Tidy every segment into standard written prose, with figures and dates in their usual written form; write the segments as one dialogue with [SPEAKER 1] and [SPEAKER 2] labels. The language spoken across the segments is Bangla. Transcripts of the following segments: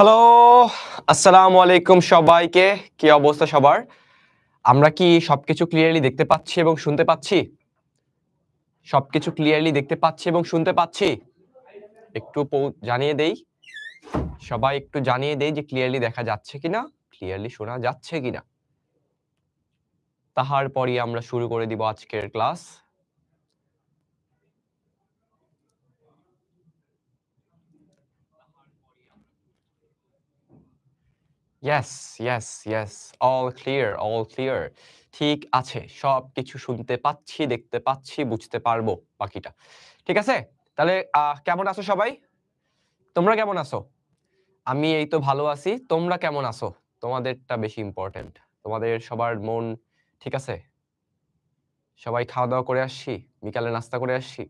[SPEAKER 1] হ্যালো, আসসালামু আলাইকুম সবাইকে। কি অবস্থা সবার? আমরা কি সবকিছু ক্লিয়ারলি দেখতে পাচ্ছি এবং শুনতে পাচ্ছি? সবকিছু ক্লিয়ারলি দেখতে পাচ্ছি এবং শুনতে পাচ্ছি? একটু জানিয়ে দেই। সবাই একটু জানিয়ে দেই যে ক্লিয়ারলি দেখা যাচ্ছে কিনা? ক্লিয়ারলি শোনা যাচ্ছে কিনা? তাহার পরই আমরা শুরু করে দিব আজকের class. Yes, yes, yes. All clear, all clear. ঠিক আছে। সবকিছু শুনতে পাচ্ছি, দেখতে পাচ্ছি, বুঝতে পারবো বাকিটা। ঠিক আছে? তাহলে কেমন আছো সবাই? তোমরা কেমন আছো? আমি এই তো ভালো আছি। তোমরা কেমন আছো? তোমাদেরটা বেশি ইম্পোর্টেন্ট। তোমাদের সবার মন ঠিক আছে? সবাই খাওয়া-দাওয়া করে আসছি? বিকালে নাস্তা করে আসছি?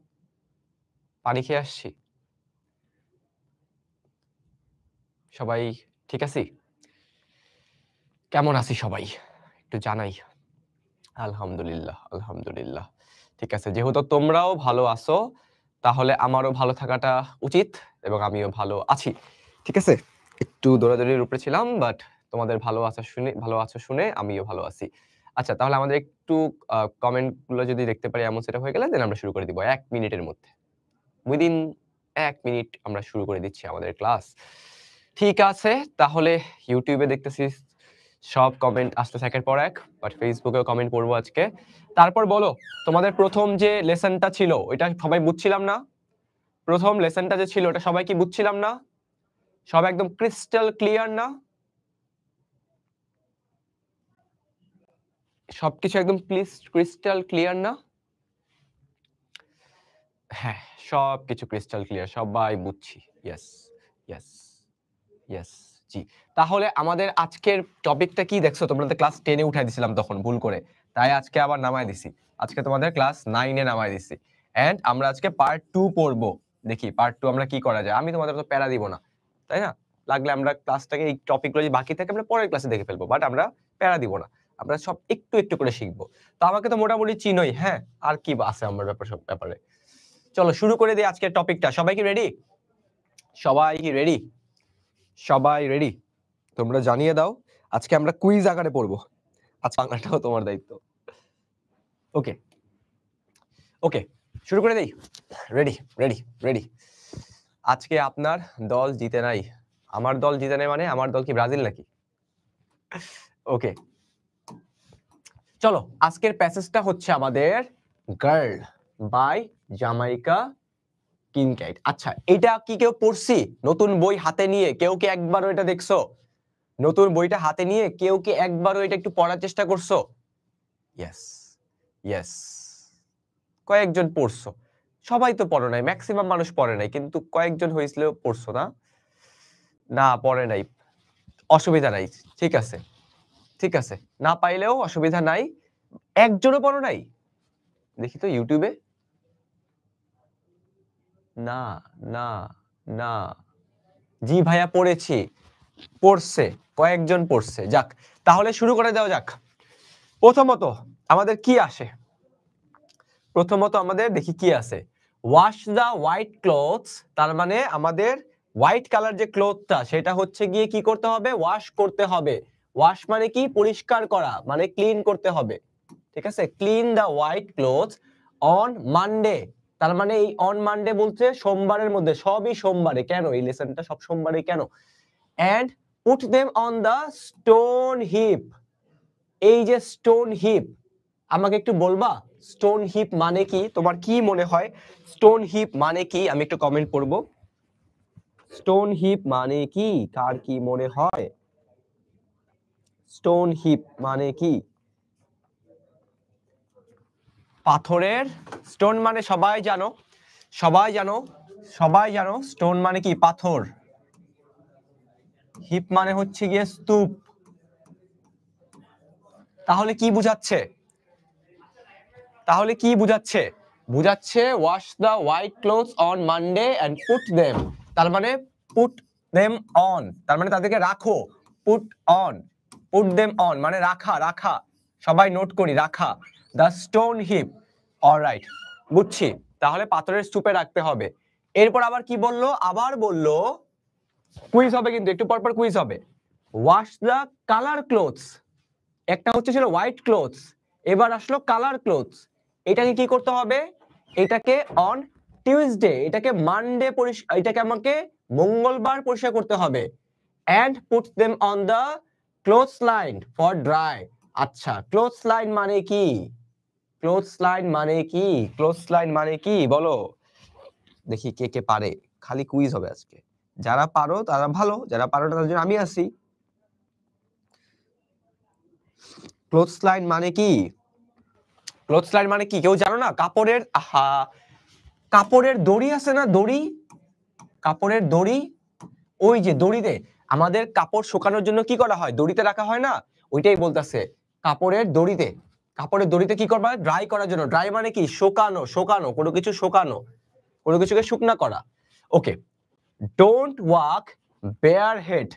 [SPEAKER 1] পানি খেয়ে আসছি? সবাই ঠিক আছি? কেমন আছি সবাই? একটু জানাই। আলহামদুলিল্লাহ, আলহামদুলিল্লাহ। ঠিক আছে। যেহেতু তোমরাও ভালো আছো, তাহলে আমারও ভালো থাকাটা উচিত এবং আমিও ভালো আছি। ঠিক আছে? একটু দৌড়াদৌড়ির উপরে ছিলাম, বাট তোমাদের ভালো আছো শুনে আমিও ভালো আছি। আচ্ছা, তাহলে আমাদের একটু কমেন্ট গুলো যদি দেখতে পারি এমন সেটআপ হয়ে গেলে দেন আমরা শুরু করে দিব ১ মিনিটের মধ্যে। উইদিন ১ মিনিট আমরা শুরু করে দিচ্ছি আমাদের ক্লাস। ঠিক আছে, তাহলে YouTube এ দেখতেছি সব কমেন্ট আসতেছে একের পর এক, বাট Facebook এও কমেন্ট পড়বো আজকে। তারপর বলো, তোমাদের ১ম যে লেসনটা ছিল ওইটা সবাই বুঝছিলাম না? ১ম লেসনটা যে ছিল ওটা সবাই কি বুঝছিলাম না? সব একদম ক্রিস্টাল ক্লিয়ার না? সবকিছু একদম ক্রিস্টাল ক্লিয়ার না? হ্যাঁ, সবকিছু ক্রিস্টাল ক্লিয়ার। সবাই বুঝছি। ইয়েস, ইয়েস, ইয়েস, জি। তাহলে আমাদের আজকের টপিকটা কি দেখছো? তোমরা তো ক্লাস 10 এ উঠাই দিছিলাম তখন ভুল করে। তাই আজকে আবার নামায় দিছি। আজকে তোমাদের ক্লাস 9 এ নামায় দিছি। অ্যান্ড আমরা আজকে পার্ট 2 পড়বো। দেখি পার্ট 2 আমরা কি করা যায়। আমি তোমাদের তো প্যারা দিব না। তাই না? লাগলে আমরা ক্লাসটাকে এই টপিকগুলো যদি বাকি থাকে আমরা পরের ক্লাসে দেখে ফেলবো। বাট আমরা প্যারা দিব না। আমরা সব একটু, একটু করে শিখবো। তো আমাকে তো মোটামুটি চিনোই, হ্যাঁ? আর কি আছে আমার ব্যাপারে? চলো শুরু করে দেই আজকের টপিকটা। সবাই কি রেডি? সবাই কি রেডি? সবাই রেডি? তোমরা জানিয়ে দাও। আজকে আমরা কুইজ আকারে পড়বো। আজ বাংলাটাও তোমার দায়িত্ব। ওকে, ওকে। শুরু করে দেই? Ready, ready, ready. আজকে আপনার দল জিতে নাই। আমার দল জিতে নাই মানে আমার দল কি ব্রাজিল নাকি? ওকে। চলো, আজকের প্যাসেজটা হচ্ছে আমাদের গার্ল বাই জামাইকা কিনকাইড। আচ্ছা, এটা কি কেউ পড়ছি? নতুন বই হাতে নিয়ে কেউ কি একবারও এটা দেখছো? নতুন বইটা হাতে নিয়ে কেউ কি একবারও এটা একটু পড়ার চেষ্টা করছো? Yes, yes. কয়েকজন পড়ছো। সবাই তো পড়ে নাই, ম্যাক্সিমাম মানুষ পড়ে নাই, কিন্তু কয়েকজন হইছিলেও পড়ছো না? না পড়ে নাই, অসুবিধা নাই। ঠিক আছে, ঠিক আছে। না পাইলেও অসুবিধা নাই। একজনও পড়ো নাই? দেখি তো ইউটিউবে। না, না, না। জি ভাইয়া পড়েছি। পড়ছে, কয়েকজন পড়ছে। যাক, তাহলে শুরু করে দেওয়া যাক। প্রথমত আমাদের কি আসে? প্রথমত আমাদের দেখি কি আছে। ওয়াশ দা হোয়াইট ক্লথস, তার মানে আমাদের হোয়াইট কালার যে ক্লথটা সেটা হচ্ছে গিয়ে কি করতে হবে? ওয়াশ করতে হবে। ওয়াশ মানে কি? পরিষ্কার করা, মানে ক্লিন করতে হবে। ঠিক আছে? Clean the white clothes on Monday. তার মানে এই অন মানডে বলতে সোমবারের মধ্যে, সবই সোমবারে। কেন এই লেসনটা সব সোমবারে কেন? And put them on the stone heap. এই যে স্টোন হিপ, আমাকে একটু বলবা স্টোন হিপ মানে কি? তোমার কি মনে হয় স্টোন হিপ মানে কি? আমি একটু কমেন্ট করব। স্টোন হিপ মানে কি? কার কি মনে হয়? স্টোন হিপ মানে কি? পাথরের স্টোন মানে সবাই জানো, সবাই জানো, সবাই জানো স্টোন মানে কি? পাথর। হিপ মানে হচ্ছে গিয়ে স্তূপ। তাহলে কি বুঝাচ্ছে? তাহলে কি বুঝাচ্ছে? বুঝাচ্ছে wash the white clothes on Monday and put them. তার মানে পুট দেম অন, তার মানে তাদেরকে রাখো। Put on, put them on মানে রাখা, রাখা। সবাই নোট করি, রাখা। দা স্টোন হিপ। অলরাইট, বুঝছি। তাহলে পাথরের স্তূপে রাখতে হবে। এরপর আবার কি বললো? আবার বললো কুইজ হবে, কিন্তু একটু পর পর কুইজ হবে। ওয়াশ দ্য কালার ক্লোথস, একটা হচ্ছে ছিল হোয়াইট ক্লোথস, এবার আসলো কালার ক্লোথস। এটাকে কি করতে হবে? এটাকে অন টিউসডে, এটাকে মানডে, এটাকে আমাকে মঙ্গলবার পরিষ্কার করতে হবে। and put them on the clothes line for dry। আচ্ছা, clothes line মানে কি? clothes line মানে কি? clothes line মানে কি বলো দেখি, কে কে পারে। খালি কুইজ হবে আজকে, যারা পারো তারা ভালো, যারা পারো না তাদের জন্য আমি আছি। ক্লোথস লাইন মানে কি? ক্লোথস লাইন মানে কি কেউ জানো না? কাপড়ের, আহা, কাপড়ের দড়ি আছে না, দড়ি, কাপড়ের দড়ি, ওই যে দড়িতে আমাদের কাপড় শুকানোর জন্য কি করা হয়, দড়িতে রাখা হয় না, ওইটাই বলতেছে কাপড়ের দড়িতে। কাপড়ের দড়িতে কি করবা? ড্রাই করার জন্য। ড্রাই মানে কি? শুকানো, শুকানো, কোনো কিছু শুকানো, কোনো কিছুকে শুকনা করা। ওকে, ডোন্ট ওয়াক বেয়ার হেড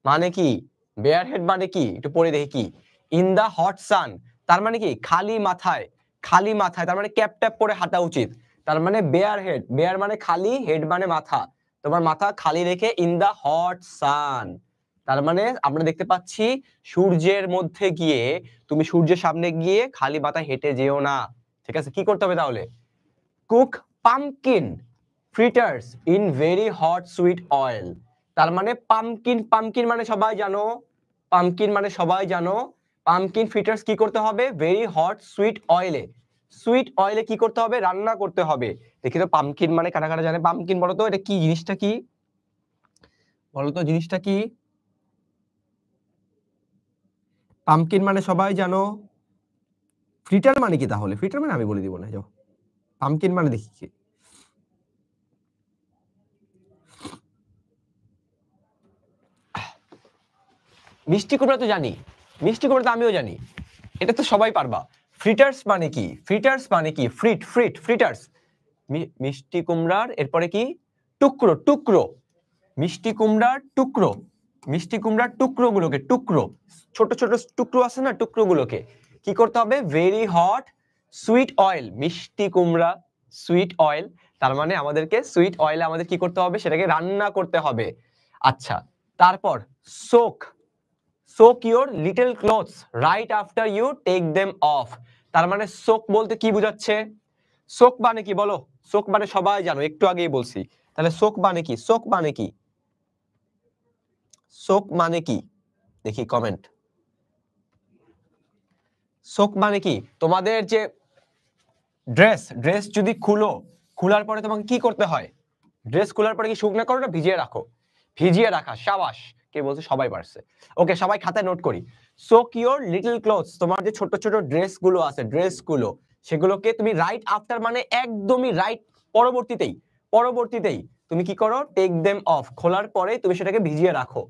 [SPEAKER 1] মানে কি? বেয়ার হেড মানে কি একটু পড়ে দেখি কি। ইন দা হট সান, তার মানে কি খালি মাথায়, খালি মাথায়, তার মানে ক্যাপ ট্যাপ পরে হাঁটা উচিত। তার মানে বেয়ার হেড, বেয়ার মানে খালি, হেড মানে মাথা, তোমার মাথা খালি রেখে ইন দা হট সান, তার মানে আমরা দেখতে পাচ্ছি সূর্যের মধ্যে গিয়ে, তুমি সূর্যের সামনে গিয়ে খালি মাথায় হেঁটে যেও না। ঠিক আছে, কি করতে হবে তাহলে? Cook pumpkin fritters in very hot sweet oil. তার মানে পামকিন, পামকিন মানে সবাই জানো, পামকিন মানে সবাই জানো, পামকিন ফ্রিটার্স কি করতে হবে? ভেরি হট সুইট অয়েলে, সুইট অয়েলে কি করতে হবে? রান্না করতে হবে। দেখি তো পামকিন মানে কারা কারা জানে? পামকিন বলো তো, এটা কি জিনিসটা, কি বলো তো জিনিসটা কি? পামকিন মানে সবাই জানো, ফ্রিটার মানে কি তাহলে? ফ্রিটার মানে আমি বলে দিব না, যাও। পামকিন মানে দেখি কি? মিষ্টি কুমড়া তো জানি, মিষ্টি কুমড়া তো আমিও জানি, এটা তো সবাই পারবা। ফ্রিটার্স মানে কি? ফ্রিটার্স মানে কি? ফ্রিট, ফ্রিট, ফ্রিটার্স, মিষ্টি কুমড়ার এরপরে কি? টুকরো, টুকরো, মিষ্টি কুমড়ার টুকরো, মিষ্টি কুমড়ার টুকরো গুলোকে, টুকরো, ছোট ছোট টুকরো আছে না, টুকরো গুলোকে কি করতে হবে? ভেরি হট সুইট অয়েল, মিষ্টি কুমড়া সুইট অয়েল, তার মানে আমাদেরকে সুইট অয়েলে আমাদের কি করতে হবে? সেটাকে রান্না করতে হবে। আচ্ছা, তারপর soak, soak your little clothes right after you take them off. তার মানে সোক বলতে কি বুঝাচ্ছে? সোক মানে কি বলো? সোক মানে সবাই জানো, একটু আগেই বলছি। তাহলে সোক মানে কি? সোক মানে কি? সোক মানে কি দেখি কমেন্ট। সোক মানে কি? তোমাদের যে ড্রেস, ড্রেস যদি খুলো, খোলার পরে তোমাকে কি করতে হয়? ড্রেস খোলার পরে কি শুকনা করো না ভিজিয়ে রাখো? ভিজিয়ে রাখা, সাবাস, কে বলছে? সবাই পারছে। ওকে, সবাই খাতায় নোট করি। সোক ইওর লিটল ক্লোথস, তোমার যে ছোট ছোট ড্রেস গুলো আছে, ড্রেস গুলো, সেগুলোকে তুমি রাইট আফটার মানে একদমই রাইট পরবর্তীতেই, পরবর্তীতেই তুমি কি করো? টেক দেম অফ, খোলার পরে তুমি সেটাকে ভিজিয়ে রাখো।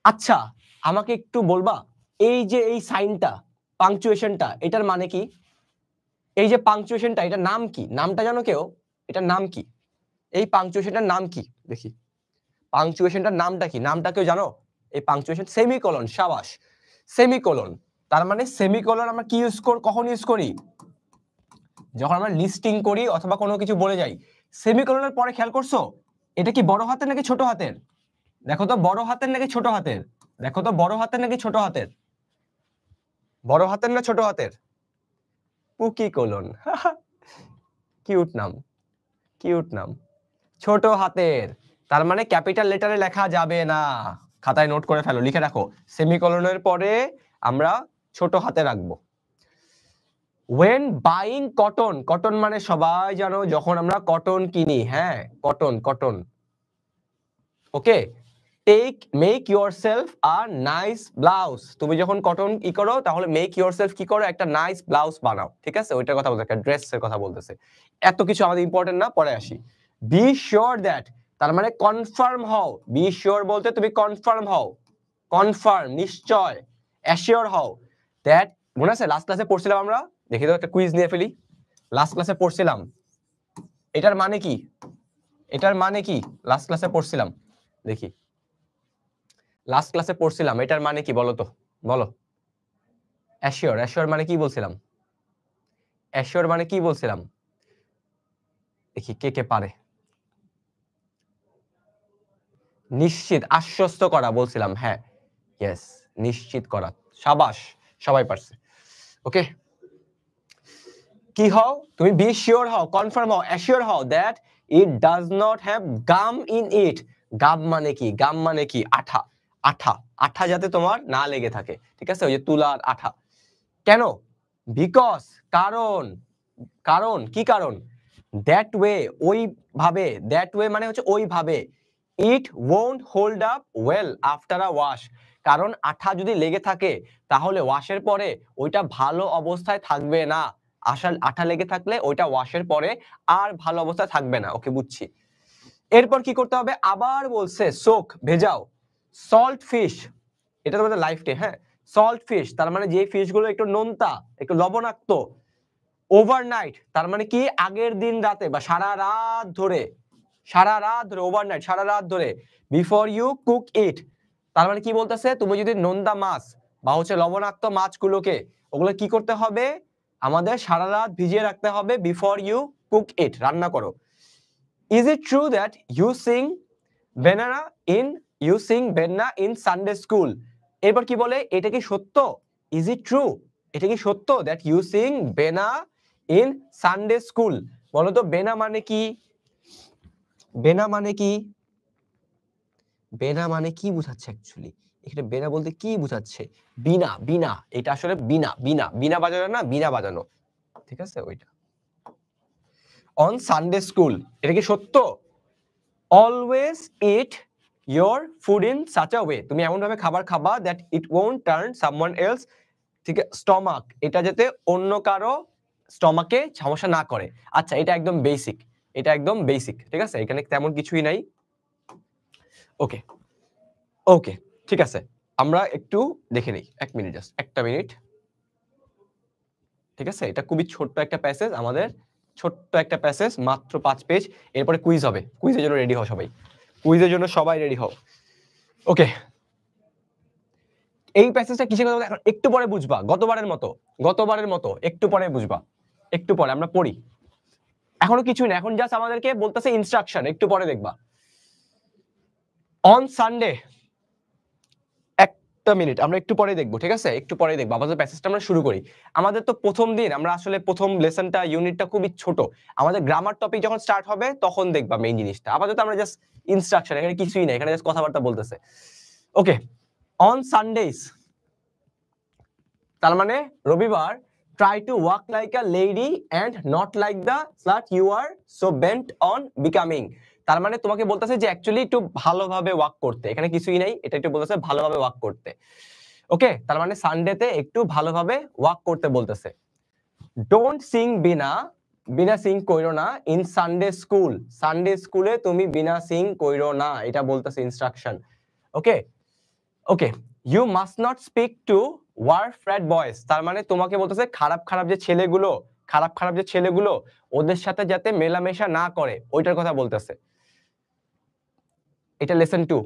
[SPEAKER 1] আচ্ছা, আমাকে একটু বলবা এই যে এই সাইনটা, পাংচুয়েশনটা, এটার মানে কি? এই যে পাংচুয়েশনটা, এটার নাম কি? নামটা জানো কেউ? এটার নাম কি? এই পাংচুয়েশনটার নাম কি দেখি? পাংচুয়েশনটার নামটা কি? নামটা কেউ জানো? এই পাংচুয়েশন, সেমিকোলন, সাবাস, সেমিকোলন। তার মানে সেমিকোলন আমরা কি ইউজ করি, কখন ইউজ করি? যখন আমরা লিস্টিং করি অথবা কোনো কিছু বলে যাই। সেমিকোলনের পরে খেয়াল করছো এটা কি বড় হাতের নাকি ছোট হাতের? দেখো তো বড় হাতের নাকি ছোট হাতের? দেখো তো বড় হাতের নাকি ছোট হাতের? বড় হাতের না ছোট হাতের? পুকি কোলন, কিউট নাম, কিউট নাম, ছোট হাতের। তার মানে ক্যাপিটাল লেটারে লেখা যাবে না, খাতায় নোট করে ফেলো, লিখে রাখো, সেমিকোলনের পরে আমরা ছোট হাতে রাখবো। when buying cotton, কটন মানে সবাই জানো যখন আমরা কটন কিনি, হ্যাঁ cotton, cotton. Okay, take make yourself a nice blouse, তুমি যখন কটন ই করো তাহলে মেক ইয়োরসেলফ কি করো? একটা নাইস ব্লাউজ বানাও। ঠিক আছে, ওইটার কথা বলতে, একটা ড্রেসের কথা বলতেছে। এত কিছু আমাদের ইম্পর্টেন্ট না, পরে আসি। বি শিওর দ্যাট, তার মানে কনফার্ম হও। বি শিওর বলতে তুমি কনফার্ম হও, কনফার্ম নিশ্চয়, অ্যাসিওর হও দ্যাট। মনে আছে লাস্ট ক্লাসে পড়ছিলাম আমরা, দেখি তো একটা কুইজ নিয়ে ফেলি। লাস্ট ক্লাসে পড়ছিলাম এটার মানে কি? এটার মানে কি লাস্ট ক্লাসে পড়ছিলাম? দেখি, লাস্ট ক্লাসে পড়ছিলাম এটার মানে কি বলো তো, বলো। অ্যাসিওর, অ্যাসিওর মানে কি বলছিলাম? অ্যাসিওর মানে কি বলছিলাম? দেখি কে কে পারে। নিশ্চিত, আশ্বস্ত করা বলছিলাম, হ্যাঁ, ইয়েস, নিশ্চিত করা। শাবাশ, সবাই পারছে। ওকে, কি হও তুমি? বি শিওর হও, কনফার্ম হও, অ্যাসিওর হও that it does not have gum in it. Gum মানে কি? গাম মানে কি? আঠা। আঠা, আঠা যাতে তোমার না লেগে থাকে, ঠিক আছে? ওই যে তুলার আঠা। কেন? বিকজ, কারণ। কারণ কি কারণ? দ্যাট ওয়ে, ওইভাবে। দ্যাট ওয়ে মানে হচ্ছে ওইভাবে। ইট won't hold up well after a wash. কারণ আঠা যদি লেগে থাকে তাহলে ওয়াশের পরে ওইটা ভালো অবস্থায় থাকবে না। আঠা লেগে থাকলে ওইটা ওয়াশের পরে আর ভালো অবস্থায় থাকবে না। ওকে, বুঝছি। এরপর কি করতে হবে? আবার বলছে সোক, ভেজাও। সল্ট ফিশ, এটা তোমাদের লাইফটে, হ্যাঁ। সল্ট ফিশ তার মানে যে ফিশ গুলো একটু নোনতা, একটু লবণাক্ত। ওভারনাইট তার মানে কি? আগের দিন রাতে বা সারা রাত ধরে। সারা রাত ধরে, ওভারনাইট সারা রাত ধরে। বিফোর ইউ কুক ইট তার মানে কি বলতেছে? তুমি যদি নোনতা মাছ বা হচ্ছে লবণাক্ত মাছগুলোকে, ওগুলো কি করতে হবে? আমাদের সারা রাত ভিজিয়ে রাখতে হবে বিফোর ইউ কুক ইট, রান্না করো। Is it true that you sing banana in Sunday school? এরপর কি বলে? এটা কি সত্য? ইজ ইট ট্রু, এটা কি সত্য that you sing benna in Sunday school? বলো তো বেনা মানে কি? বেনা মানে কি? বেনা মানে কি বুঝাচ্ছে অ্যাকচুয়ালি? এখানে বেনা বলতে কি বুঝাচ্ছে? বিনা, বিনা। এটা আসলে বিনা, বিনা, বিনা বাজানো না, বিনা বাজানো, ঠিক আছে? ওইটা অন সানডে স্কুল, এটা কি সত্য? Always it your food in such a way, তুমি এমন ভাবে খাবার খাবা that it won't turn someone else, ঠিক আছে, স্টমাক, এটা যাতে অন্য কারো স্টমাকে সমস্যা না করে। আচ্ছা, এটা একদম বেসিক, এটা একদম বেসিক, ঠিক আছে? এখানে তেমন কিছুই নাই। ওকে, ওকে, ঠিক আছে, আমরা একটু দেখে নিই। 1 মিনিট, জাস্ট 1টা মিনিট, ঠিক আছে? এটা খুবই ছোট্ট একটা প্যাসেজ, আমাদের ছোট্ট একটা প্যাসেজ, মাত্র 5 পেজ। এরপরে কুইজ হবে, কুইজের জন্য রেডি হও সবাই, কুইজের জন্য সবাই রেডি হও। ওকে, এই প্যাসেজটা কিসের কথা এখন একটু পরে বুঝবা, গতবারের মতো একটু পরে বুঝবা, একটু পরে আমরা পড়ি। এখনো কিছুই না, এখন জাস্ট আমাদেরকে বলতেছে ইনস্ট্রাকশন, একটু পরে দেখবা। অন সানডে, 1টা মিনিট, আমরা একটু পরে দেখবো, ঠিক আছে? একটু পরে দেখবো, আমাদের প্যাসেজটা আমরা শুরু করি। আমাদের তো প্রথম দিন, আমরা আসলে প্রথম লেসনটা, ইউনিটটা খুবই ছোট। আমাদের গ্রামার টপিক যখন স্টার্ট হবে তখন দেখবা মেইন জিনিসটা। আপাতত আমরা জাস্ট ইনস্ট্রাকশন, এখানে কিছুই না, এখানে জাস্ট কথাবার্তা বলতেছে। ওকে, অন সানডেজ তার মানে রবিবার, try to walk like a lady and not like the slut you are so bent on becoming. তার মানে তোমাকে বলতেছে যে অ্যাকচুয়ালি একটু ভালোভাবে ওয়াক করতে, এখানে কিছুই নাই, এটা একটু বলতেছে ভালোভাবে ওয়াক করতে। ওকে, তার মানে সানডেতে একটু ভালোভাবে ওয়াক করতে বলতেছে। ডোন্ট সিং বিনা, বিনা সিং কইরো না ইন সানডে স্কুল, সানডে স্কুলে তুমি বিনা সিং কইরো না, এটা বলতেছে instruction. Okay, okay, you must not speak to wharf rat boys, তার মানে তোমাকে বলতেছে খারাপ খারাপ যে ছেলেগুলো, খারাপ খারাপ যে ছেলেগুলো, ওদের সাথে যাতে মেলামেশা না করে, ওইটার কথা বলতেছে। এটা লেসন 2।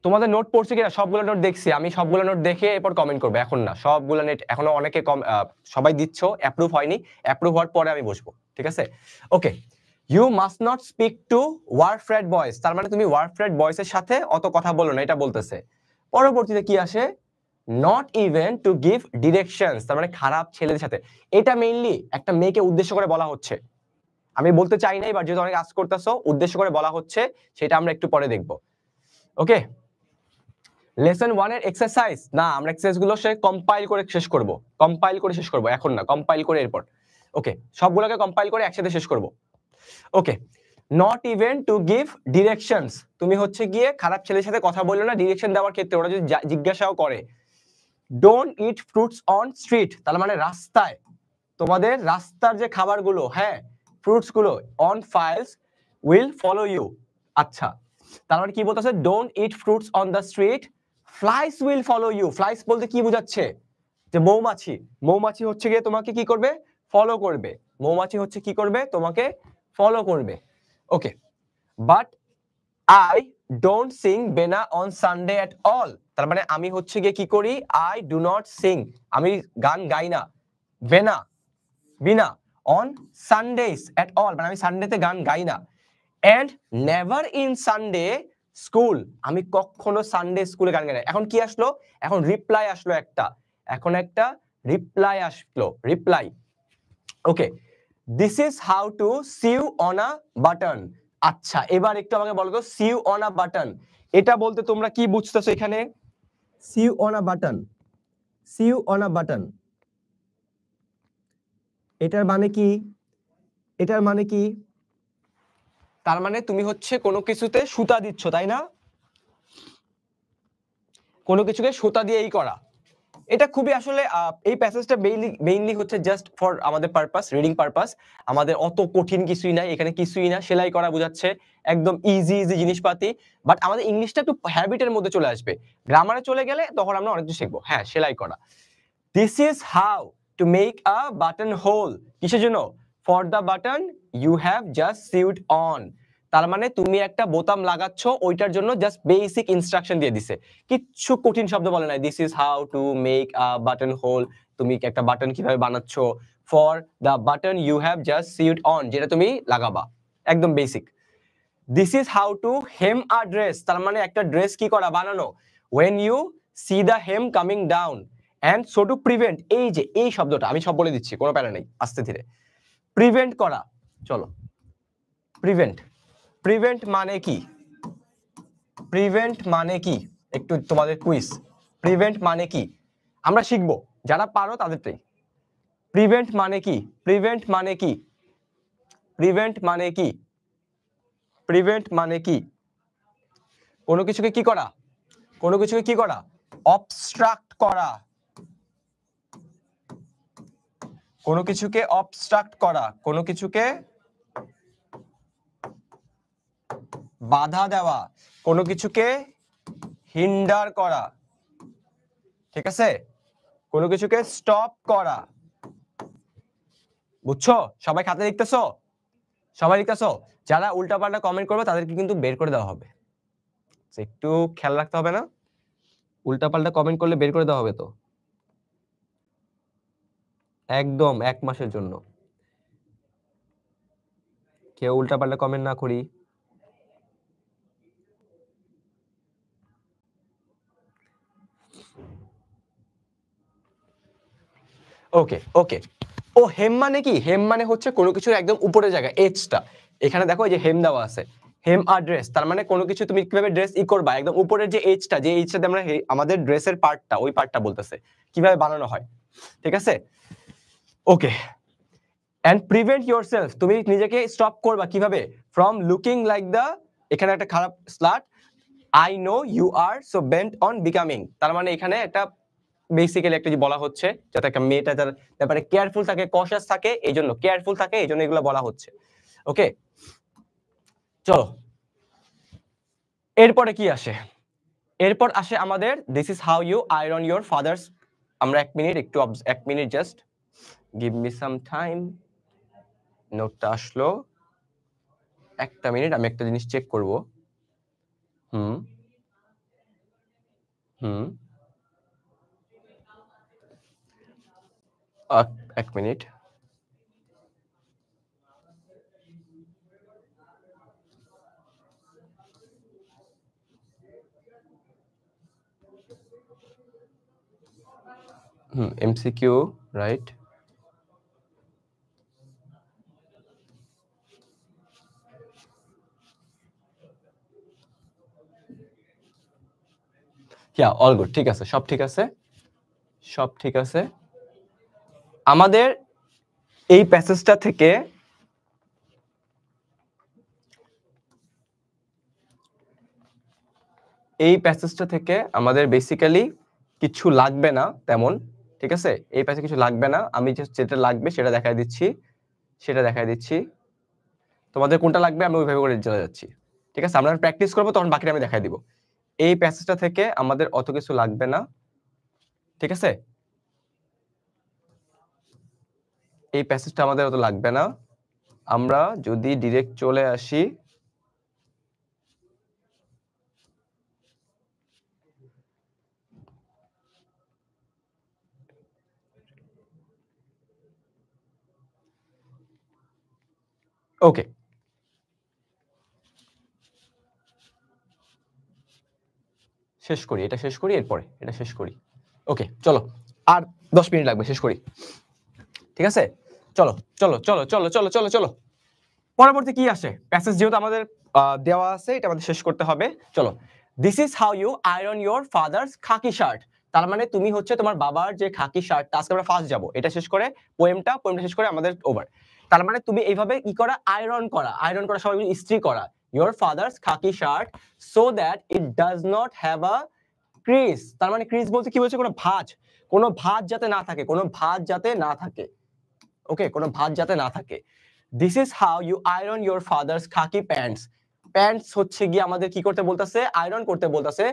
[SPEAKER 1] তোমাদের নোট পড়ছে কিনা? সবগুলো নোট দেখছি আমি, সবগুলো নোট দেখে এরপর কমেন্ট করবে, এখন না, সবগুলো নোট এখনো অনেকে সবাই দিচ্ছ, অ্যাপ্রুভ হয়নি, অ্যাপ্রুভ হওয়ার পরে আমি বসবো, ঠিক আছে? Okay, you must not speak to wharf rat boys, তার মানে তুমি ওয়ার ফ্র্যাট বয়েজের সাথে অত কথা বলো না, এটা বলতেছে। পরবর্তীতে কি আসে? Not even to give directions, তার মানে খারাপ ছেলেদের সাথে। এটা মেইনলি একটা মেয়েকে উদ্দেশ্য করে বলা হচ্ছে, আমি বলতে চাই না, এবার যেহেতু অনেক আস্ক করতেছো, উদ্দেশ্য করে বলা হচ্ছে, সেটা আমরা একটু পরে দেখব। ওকে, লেসন 1 এর এক্সারসাইজ না, আমরা এক্সারসাইজ গুলো কম্পাইল করে শেষ করব, কম্পাইল করে শেষ করব, এখন না, কম্পাইল করে এরপর। ওকে, সবগুলোকে কম্পাইল করে একসাথে শেষ করব। Okay, not even to give directions, তুমি হচ্ছে গিয়ে খারাপ ছেলের সাথে কথা বললো না ডিরেকশন দেওয়ার ক্ষেত্রে, ওরা যদি জিজ্ঞাসাও করে। Don't eat fruits on street, তার মানে রাস্তায়, তোমাদের রাস্তার যে খাবারগুলো, হ্যাঁ, ফ্রুটস গুলো, on flies will follow you. আচ্ছা, তার মানে কি বলতেছে? Don't eat fruits on the street, flies will follow you. Flies বলতে কি বোঝাচ্ছে? যে মৌমাছি, মৌমাছি হচ্ছে গিয়ে তোমাকে কি করবে? ফলো করবে। মৌমাছি হচ্ছে কি করবে? তোমাকে ফলো করবে। Okay, but I don't sing benna on Sunday at all, তার মানে আমি হচ্ছে গিয়ে কি করি? আই ডু নট সিং, আমি গান গাই না, বেনা, বিনা, অন সানডেজ এট অল, মানে আমি সানডেতে গান গাই না। and never in Sunday school, আমি কখনো সানডে স্কুলে গান গাই না। এখন কি আসলো? এখন রিপ্লাই আসলো একটা, এখন একটা রিপ্লাই আসলো, reply. Okay, this is how to sew on a button. আচ্ছা, এবার একটু আমাকে বলো তো, সিউ অন আ বাটন এটা বলতে তোমরা কি বুঝতেছো এখানে? Sew on a button, sew on a button এটার মানে কি? এটার মানে কি? তার মানে তুমি হচ্ছে কোনো কিছুতে সুতা দিচ্ছ, তাই না? কোনো কিছুকে সুতা দিয়েই করা। এটা খুবই আসলে এই প্যাসেজটা মেইনলি হচ্ছে জাস্ট ফর আমাদের পারপাস, রিডিং পারপাস। আমাদের অত কঠিন কিছুই নাই এখানে, কিছুই না। সেলাই করা বোঝাচ্ছে, একদম ইজি ইজি জিনিসপাতি। বাট আমাদের ইংলিশটা একটু হ্যাবিটের মধ্যে চলে আসবে। গ্রামারে চলে গেলে তখন আমরা অনেক কিছু শিখবো। হ্যাঁ, সেলাই করা। This is how to make a button hole. কিসের জন্য? For the button you have just sewed on. তার মানে তুমি একটা বোতাম লাগাচ্ছ, ওইটার জন্য জাস্ট বেসিক ইনস্ট্রাকশন দিয়ে দিছে, কিচ্ছু কঠিন শব্দ বলে নাই। This is how to make a button hole, তুমি একটা বাটন কিভাবে বানাচ্ছ। For the button you have just sewed on, যেটা তুমি লাগাবা, একদম basic. This is how to hem a dress, তার মানে একটা ড্রেস কি করা, বানানো। When you see the hem coming down and so to prevent, এই যে এই শব্দটা আমি সব বলে দিচ্ছি, কোনো প্যারা নেই, আস্তে ধীরে। প্রিভেন্ট করা, চলো প্রিভেন্ট। প্রিভেন্ট মানে কি? প্রিভেন্ট মানে কি? একটু তোমাদের কুইজ, প্রিভেন্ট মানে কি আমরা শিখবো, যারা পারো তাদেরটাই। প্রিভেন্ট মানে কি? প্রিভেন্ট মানে কি? প্রিভেন্ট মানে কি? প্রিভেন্ট মানে কি? কোনো কিছুকে কি করা? কোনো কিছুকে কি করা? অবস্ট্রাক্ট করা। কোনো কিছুকে অবস্ট্রাক্ট করা, কোনো কিছুকে বাধা দেওয়া, কোনো কিছুকে হিন্ডার করা, ঠিক আছে? কোনো কিছুকে স্টপ করা। বুঝছো? সবাই খাতা লিখতেছো? সবাই লিখতেছো? যারা উল্টাপাল্টা কমেন্ট করবে তাদেরকে কিন্তু বের করে দেওয়া হবে, একটু খেয়াল রাখতে হবে না? উল্টাপাল্টা কমেন্ট করলে বের করে দেওয়া হবে তো, একদম 1 মাসের জন্য। কেউ উল্টাপাল্টা কমেন্ট না করি। ওকে ওকে। ও হেম মানে কি? হেম মানে হচ্ছে কোনো কিছুর একদম উপরের জায়গা, এজটা। এখানে দেখো এই যে হেম দেওয়া আছে, হেম আর ড্রেস, তার মানে কোনো কিছু তুমি কিভাবে ড্রেস করবা, একদম উপরের যে এজটা, যে এজটাতে আমরা আমাদের ড্রেসের পার্টটা, ওই পার্টটা বলতেছে কিভাবে বানানো হয়, ঠিক আছে? ওকে। অ্যান্ড প্রিভেন্ট ইয়োরসেলফ, তুমি নিজেকে স্টপ করবা কিভাবে? ফ্রম লুকিং লাইক দ্য, এখানে একটা খারাপ slut, I know you are so bent on becoming. তার মানে এখানে একটা বেসিক্যালি একটা যে বলা হচ্ছে, যাতে একটা মেয়েটা যার ব্যাপারে কেয়ারফুল থাকে, কশাস থাকে, এই জন্য কেয়ারফুল থাকে, এই জন্য এগুলো বলা হচ্ছে। ওকে, চলো এরপরে কি আসে? এরপর আসে আমাদের this is how you iron your father's. আমরা 1 মিনিট একটু 1 minute just give me some time. নোটটা আসলো, 1টা মিনিট, আমি একটা জিনিস চেক করব। হুম হুম 1 minute. MCQ, right? Yeah, all good, ঠিক আছে, সব ঠিক আছে, সব ঠিক আছে। আমাদের এই প্যাসেজটা থেকে আমাদের বেসিক্যালি কিছু লাগবে না তেমন, ঠিক আছে? এই প্যাসেজে কিছু লাগবে না, আমি যেটা লাগবে সেটা দেখাই দিচ্ছি, সেটা দেখাই দিচ্ছি। তোমাদের কোনটা লাগবে আমি ওইভাবে করে চলে যাচ্ছি, ঠিক আছে? আমরা প্র্যাকটিস করবো, তখন বাকিটা আমি দেখাই দিব। এই প্যাসেজটা থেকে আমাদের অত কিছু লাগবে না, ঠিক আছে? এই প্যাসেজটা আমাদের অত লাগবে না। আমরা যদি ডিরেক্ট চলে আসি, ওকে, শেষ করি, এটা শেষ করি, এরপরে এটা শেষ করি। ওকে চলো, আর 10 মিনিট লাগবে, শেষ করি। ঠিক আছে, চলো চলো চলো চলো চলো চলো চলো। পরবর্তী কি আসে? প্যাসেজ যেহেতু আমাদের দেওয়া আছে, এটা আমাদের শেষ করতে হবে। চলো, this is how you iron your father's khaki shirt. তার মানে তুমি হচ্ছে তোমার বাবার যে খাকি শার্ট, আজকে আমরা ফার্স্ট যাব, এটা শেষ করে পোয়েমটা শেষ করে আমাদের ওভার। তার মানে তুমি এইভাবে কি করা, আয়রন করা সবাই মিলে ইস্ত্রি করা your father's khaki shirt so that it does not have a crease. তার মানে ক্রিজ বলতে কি বলছে, কোনো ভাঁজ যাতে না থাকে, কোনো ভাঁজ যাতে না থাকে। ওকে, কোনো ভাঁজ যাতে না থাকে। This is how you iron your father's khaki pants. Pants হচ্ছে গিয়ে আমাদের কি করতে বলতেছে, আয়রন করতে বলতেছে,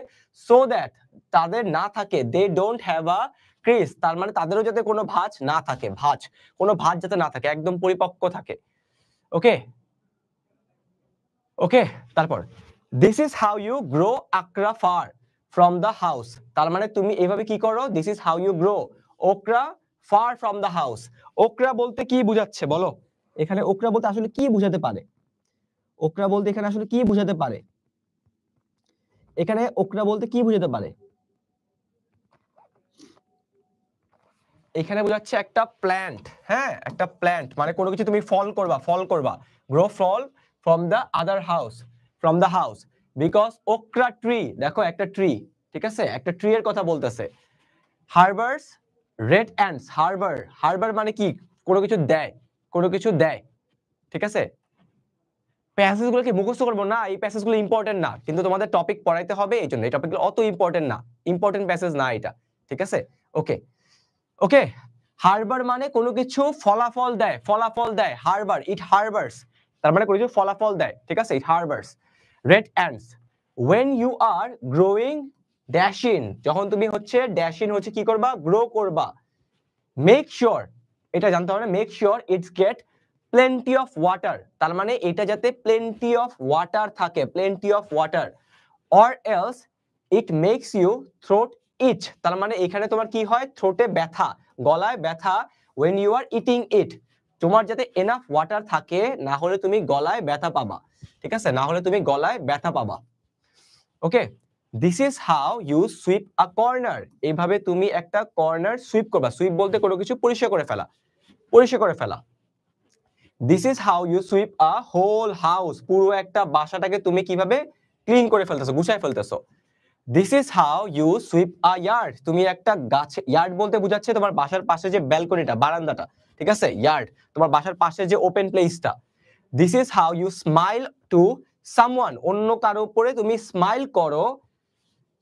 [SPEAKER 1] সো দ্যাট তাদের না থাকে, they don't have a crease. তার মানে তাদেরও যাতে কোনো ভাঁজ না থাকে, কোনো ভাঁজ যাতে না থাকে, একদম পরিপক্ক থাকে। ওকে ওকে, তারপর this is how you grow okra far from the house. তার মানে তুমি এইভাবে কি করো, this is how you grow okra far from the house. Okra বলতে কি বুঝাচ্ছে বলো? এখানে ওকরা বলতে আসলে কি বুঝাতে পারে? ওকরা বলতে এখানে আসলে কি বুঝাতে পারে? এখানে ওকরা বলতে কি বুঝাতে পারে? এখানে বোঝাচ্ছে একটা প্ল্যান্ট। হ্যাঁ, একটা প্ল্যান্ট মানে কোনো কিছু তুমি ফল করবা, grow fall from the other house, from the house, because okra tree, দেখো একটা ট্রি, ঠিক আছে, একটা ট্রি এর কথা বলতেছে। Harbours red ants. হারবার মানে কি, কোনো কিছু দেয়, ঠিক আছে। প্যাসেজগুলো কি মুখস্থ করবো না, এই প্যাসেজগুলো ইম্পর্টেন্ট না, কিন্তু তোমাদের টপিক পড়াইতে হবে, এই জন্য এই টপিকগুলো অত ইম্পর্টেন্ট না, ইম্পর্টেন্ট প্যাসেজ না এটা, ঠিক আছে। ওকে ওকে, হারবার মানে কোনো কিছু ফলাফল দেয়, হারবার, ইট হারবার্স, তার মানে কোনো কিছু ফলাফল দেয়, ঠিক আছে, it harbours. Red ants, when you are growing dashing, যখন তুমি হচ্ছে ড্যাশিং হচ্ছে কি করবা, গ্রো করবা। মেক শিওর, এটা জানতে হবে, make sure it's get plenty of water, তার মানে এটা যাতে প্লেন্টি অফ ওয়াটার থাকে, plenty of water. Or else it makes you throat itch, তার মানে এখানে তোমার কি হয়, থ্রোটে ব্যথা, গলায় ব্যথা, when you are eating it, তোমার যাতে এনাফ ওয়াটার থাকে, না হলে তুমি গলায় ব্যথা পাবা, ঠিক আছে, না হলে তুমি গলায় ব্যথা পাবা। Okay, this is how you sweep a corner, এইভাবে তুমি একটা কর্নার সুইপ করবা, সুইপ বলতে কোনো কিছু পরিষ্কার করে ফেলা। This is how you sweep a whole house, পুরো একটা বাসাটাকে তুমি কিভাবে ক্লিন করে ফেলতেছো, গুছায় ফেলতেছো। This is how you sweep a yard, তুমি একটা গাছ, ইয়ার্ড বলতে বোঝাচ্ছে তোমার বাসার পাশে যে ব্যালকনিটা, বারান্দাটা, ঠিক আছে, ইয়ার্ড তোমার বাসার পাশে যে ওপেন প্লেসটা। This is how you smile to someone, অন্য কারো উপরে তুমি স্মাইল করো,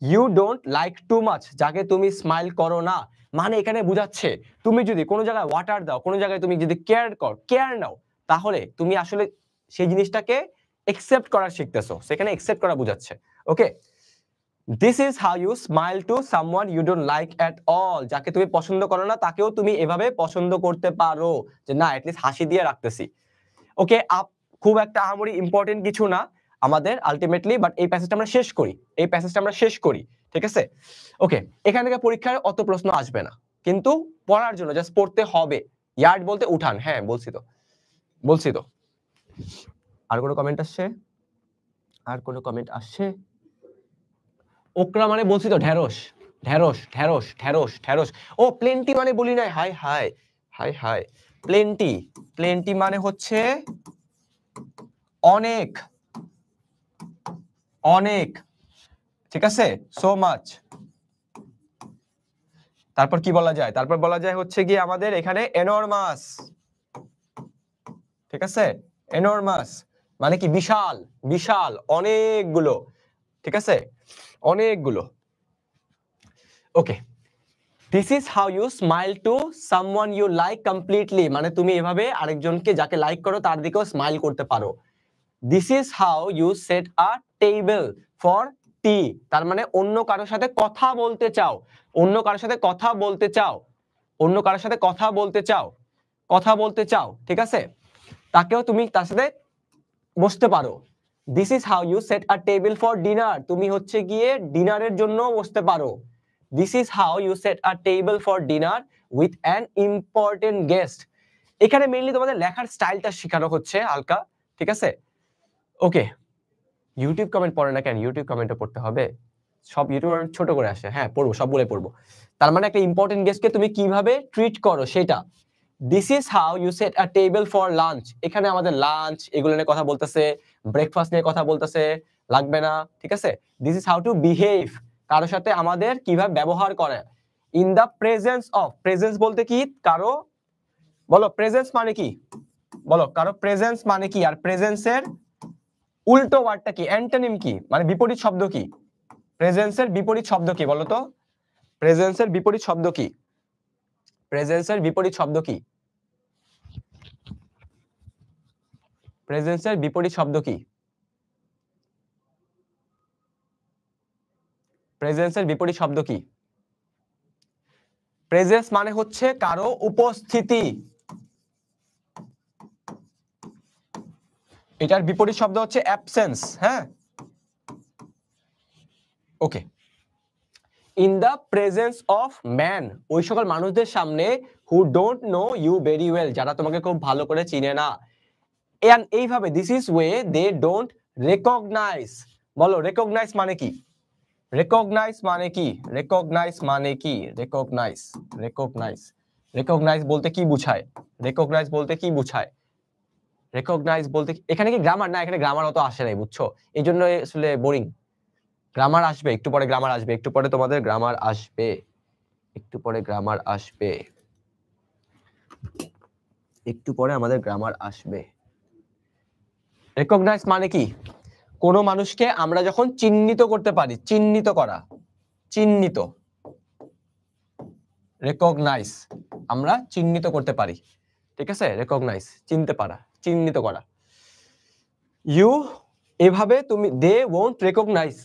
[SPEAKER 1] you don't like too much, যাকে তুমি স্মাইল করো না। মানে এখানে বুঝাচ্ছে তুমি যদি কোনো জায়গায় ওয়াটার দাও, কোনো জায়গায় তুমি যদি কেয়ার নাও, তাহলে তুমি আসলে সেই জিনিসটাকে একসেপ্ট করা শিখতেছো, সেখানে একসেপ্ট করা বুঝাচ্ছে। Okay, this is how you smile to someone you don't like at all, যাকে তুমি পছন্দ করো না তাকেও তুমি এভাবে পছন্দ করতে পারো, যে না এটলিস্ট হাসি দিয়ে রাখতেছি। ওকে, খুব একটা আহামরি ইম্পর্টেন্ট কিছু না আমাদের আলটিমেটলি, বাট এই প্যাসেজটা আমরা শেষ করি, ঠিক আছে। ওকে, এখান থেকে পরীক্ষায় অত প্রশ্ন আসবে না, কিন্তু পড়ার জন্য জাস্ট পড়তে হবে। ইয়ার্ড বলতে উঠান, হ্যাঁ বলছি তো। আর কোনো কমেন্ট আসছে? ওকরা মানে বলছি তো ঢেঁড়স। ও প্লেন্টি মানে বলি নাই, হাই, প্লেন্টি মানে হচ্ছে অনেক, ঠিক আছে, সো মাচ। তারপর কি বলা যায়, হচ্ছে কি আমাদের এখানে এনরমাস, ঠিক আছে, এনরমাস মানে কি বিশাল, অনেকগুলো, ঠিক আছে, অনেকগুলো। Okay, this is how you smile to someone you like completely, মানে তুমি এভাবে আরেকজনকে যাকে লাইক করো তার দিকেও স্মাইল করতে পারো। This is how you set a table for tea, তার মানে অন্য কারোর সাথে কথা বলতে চাও, ঠিক আছে, তাকেও তুমি তার সাথে বসতে পারো। This is how you set a table for dinner, তুমি হচ্ছে গিয়ে ডিনারের জন্য বসতে পারো। This is how you set a table for dinner with an important guest. এখানে মেইনলি তোমাদের লেখার স্টাইলটা শেখানো হচ্ছে হালকা, ঠিক আছে। ওকে, ইউটিউব কমেন্ট পড়ে না কেন, ইউটিউব কমেন্টও পড়তে হবে। সব ইউটিউবার ছোট করে আসে, হ্যাঁ পড়বো, সবগুলোই পড়বো। তার মানে একটা ইম্পর্টেন্ট গেস্টকে তুমি কিভাবে ট্রিট করো সেটা। This is how you set a table for lunch. এখানে আমাদের লাঞ্চ এগুলো নিয়ে কথা বলতেছে, ব্রেকফাস্ট নিয়ে কথা বলতেছে, লাগবে না, ঠিক আছে। This is how two behave, কারোর সাথে আমাদের কিভাবে ব্যবহার করে। In the presence of, presence বলতে কি, কারো, বলো প্রেজেন্স মানে কি, বলো কারো প্রেজেন্স মানে কি, আর প্রেজেন্সের উল্টো ওয়ার্ডটা কি, অ্যান্টোনিম কি, মানে বিপরীত শব্দ কি, প্রেজেন্সের বিপরীত শব্দ কি বলো তো, প্রেজেন্সের বিপরীত শব্দ কি, প্রেজেন্সের বিপরীত শব্দ কি, প্রেজেন্সের বিপরীত শব্দ কি, প্রেজেন্সের বিপরীত শব্দ কি। প্রেজেন্স মানে হচ্ছে কারো উপস্থিতি, এটার বিপরীত শব্দ হচ্ছে অ্যাবসেন্স, হ্যাঁ okay. In the presence of man, ওই সকল মানুষদের সামনে who don't know you very well, যারা তোমাকে খুব ভালো করে চিনে না। এন্ড এইভাবে this is way they don't recognise, বলো রেকগনাইজ মানে কি, রেকগনাইজ মানে কি, রেকগনাইজ মানে কি, রেকগনাইজ, রেকগনাইজ, রেকগনাইজ বলতে কি বুঝায়, রেকগনাইজ বলতে কি বুঝায়, রেকগনাইজ বলতে এখানে কি গ্রামার, না এখানে গ্রামার অত আসে নাই বুঝছো, এই জন্য আসলে বোরিং। গ্রামার আসবে একটু পরে, গ্রামার আসবে একটু পরে, তোমাদের গ্রামার আসবে একটু পরে, গ্রামার আসবে একটু পরে, আমাদের গ্রামার আসবে। রেকগনাইজ মানে কি, কোন মানুষকে আমরা যখন চিহ্নিত করতে পারি, চিহ্নিত করা, চিহ্নিত, রেকগনাইজ, আমরা চিহ্নিত করতে পারি, ঠিক আছে, রেকগনাইজ চিনতে পারা, চিহ্নিত করা। ইউ, এভাবে তুমি, they won't recognise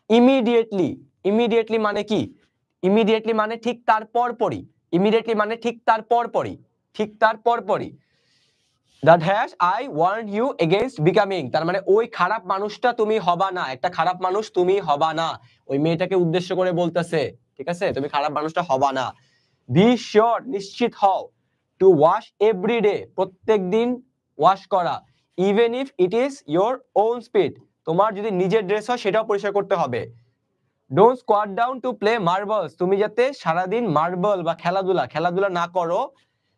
[SPEAKER 1] immediately, immediately মানে কি, ইমিডিয়েটলি মানে ঠিক তার পরপরই, ইমিডিয়েটলি মানে ঠিক তার পরপরই, ঠিক তার পরপরই। That has I warn you against becoming, তার মানে ওই খারাপ মানুষটা তুমি হবা না, একটা খারাপ মানুষ তুমি হবা না, ওই মেয়েটাকে উদ্দেশ্য করে বলতেছে, ঠিক আছে, তুমি খারাপ মানুষটা হবা না। বি শিওর, নিশ্চিত হও, টু ওয়াশ এভরি ডে, প্রত্যেক দিন ওয়াশ করা, even if it is your own speed, তোমার যদি নিজের ড্রেস হয় সেটাও পরিষ্কার করতে হবে। Don't squat down to play marbles, তুমি যাতে সারাদিন মার্বল বা খেলাধুলা খেলাধুলা না করো।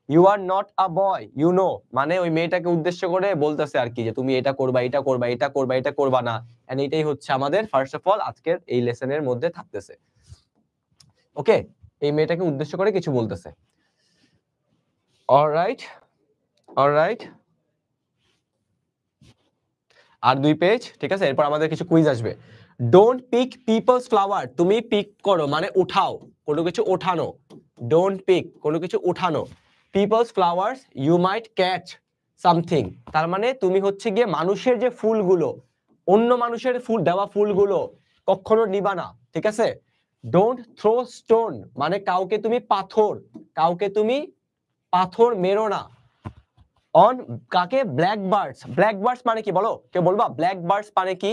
[SPEAKER 1] You are not a boy you know, মানে ওই মেয়েটাকে উদ্দেশ্য করে বলতেছে আর কি, যে তুমি এটা করবা, এটা করবা, এটা করবা, এটা করবা না। এন্ড এটাই হচ্ছে আমাদের ফার্স্ট অফ অল আজকের এই লেসনের মধ্যে থাকতেছে। ওকে, এই মেয়েটাকে উদ্দেশ্য করে কিছু বলতেছে। অলরাইট, অলরাইট, আর 2 পেজ, ঠিক আছে, এরপর আমাদের কিছু কুইজ আসবে। ডোন্ট পিক পিপলস ফ্লাওয়ার, তুমি পিক করো মানে উঠাও, কোনো কিছু ওঠানো, ডোন্ট পিক কোনো কিছু উঠানো। People's flowers you might catch something, তার মানে তুমি হচ্ছে গিয়ে মানুষের যে ফুলগুলো, অন্য মানুষের ফুল দেওয়া ফুলগুলো কখনো নিবা না, ঠিক আছে। ডোন্ট থ্রো স্টোন, মানে কাউকে তুমি পাথর, কাউকে তুমি পাথর মেরো না। অন কাকে, ব্ল্যাক বার্ডস, ব্ল্যাক বার্ডস মানে কি বলো, কেউ বলবা ব্ল্যাক বার্ডস মানে কি,